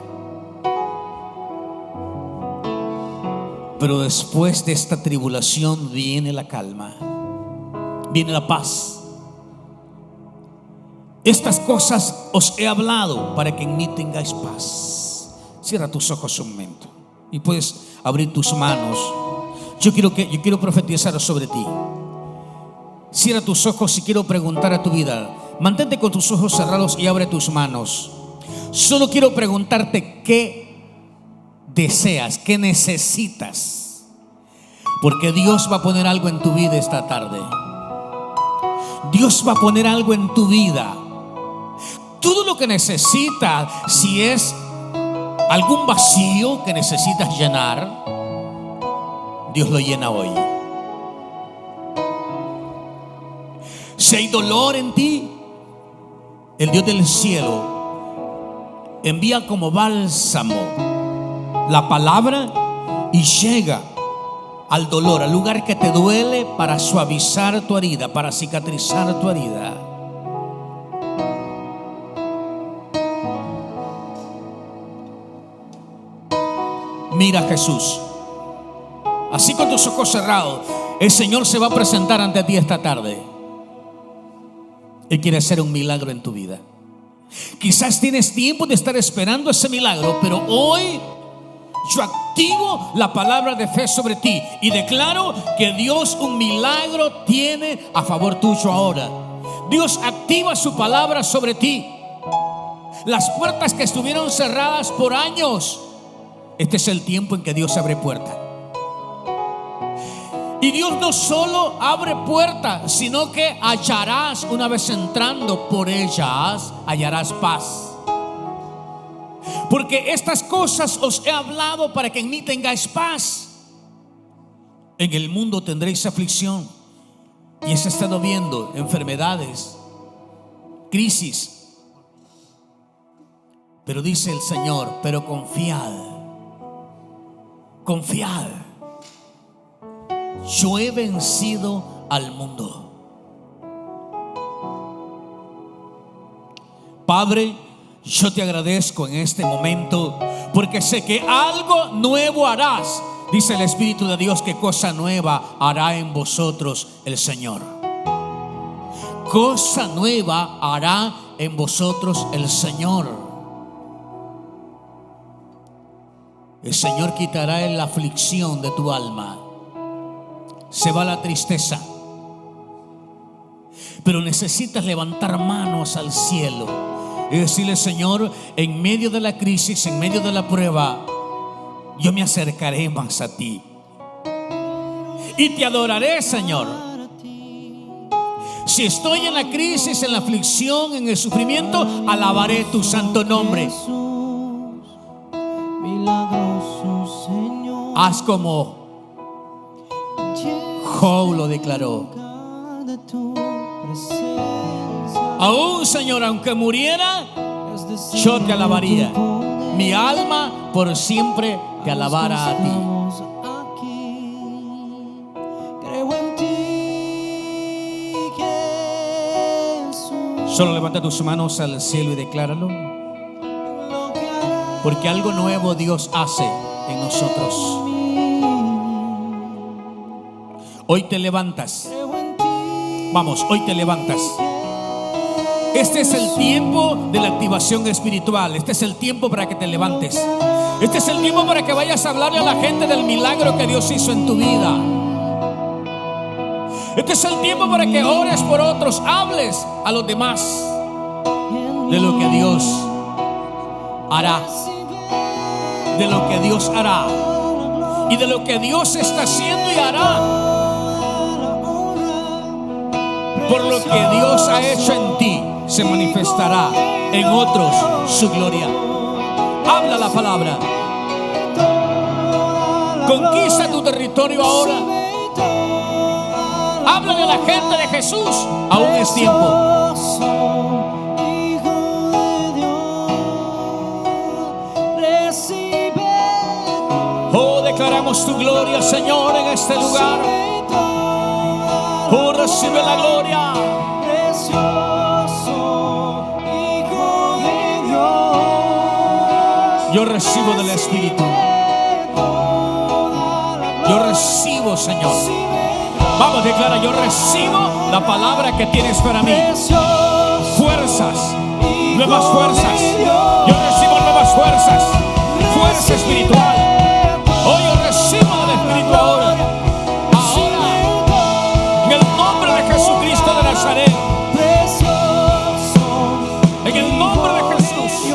Speaker 4: Pero después de esta tribulación viene la calma, viene la paz. Estas cosas os he hablado para que en mí tengáis paz. Cierra tus ojos un momento y puedes abrir tus manos. Yo quiero profetizar sobre ti. Cierra tus ojos y quiero preguntar a tu vida. Mantente con tus ojos cerrados y abre tus manos. Solo quiero preguntarte qué deseas, qué necesitas, porque Dios va a poner algo en tu vida esta tarde. Dios va a poner algo en tu vida. Todo lo que necesitas, si es algún vacío que necesitas llenar, Dios lo llena hoy. Si hay dolor en ti, el Dios del cielo envía como bálsamo la palabra y llega al dolor, al lugar que te duele, para suavizar tu herida, para cicatrizar tu herida. Mira a Jesús. Así con tus ojos cerrados, el Señor se va a presentar ante ti esta tarde. Él quiere hacer un milagro en tu vida. Quizás tienes tiempo de estar esperando ese milagro, pero hoy yo activo la palabra de fe sobre ti y declaro que Dios un milagro tiene a favor tuyo ahora. Dios activa su palabra sobre ti. Las puertas que estuvieron cerradas por años, este es el tiempo en que Dios abre puertas. Y Dios no solo abre puertas, sino que hallarás, una vez entrando por ellas, hallarás paz. Porque estas cosas os he hablado para que en mí tengáis paz. En el mundo tendréis aflicción. Y has estado viendo enfermedades, crisis. Pero dice el Señor, pero confiad. Confiad. Yo he vencido al mundo. Padre, yo te agradezco en este momento porque sé que algo nuevo harás. Dice el Espíritu de Dios que cosa nueva hará en vosotros el Señor. Cosa nueva hará en vosotros el Señor. El Señor quitará la aflicción de tu alma. Se va la tristeza. Pero necesitas levantar manos al cielo y decirle: Señor, en medio de la crisis, en medio de la prueba, yo me acercaré más a ti y te adoraré, Señor. Si estoy en la crisis, en la aflicción, en el sufrimiento, alabaré tu santo nombre. Haz como Job lo declaró. Aún, Señor, aunque muriera, yo te alabaría. Mi alma por siempre te alabará a ti. Solo levanta tus manos al cielo y decláralo. Porque algo nuevo Dios hace en nosotros. Hoy te levantas. Vamos, hoy te levantas. Este es el tiempo de la activación espiritual. Este es el tiempo para que te levantes. Este es el tiempo para que vayas a hablarle a la gente del milagro que Dios hizo en tu vida. Este es el tiempo para que ores por otros, hables a los demás de lo que Dios hará, de lo que Dios hará y de lo que Dios está haciendo y hará. Por lo que Dios ha hecho en ti, se manifestará en otros su gloria. Habla la palabra. Conquista tu territorio ahora. Háblale a la gente de Jesús. Aún es tiempo. Oh, declaramos tu gloria, Señor, en este lugar. Oh, recibe la gloria. Yo recibo del Espíritu. Yo recibo, Señor. Vamos, declara: yo recibo la palabra que tienes para mí. Fuerzas, nuevas fuerzas. Yo recibo nuevas fuerzas. Fuerza espiritual. Oh, yo recibo del Espíritu ahora. En el nombre de Jesucristo de Nazaret. En el nombre de Jesús.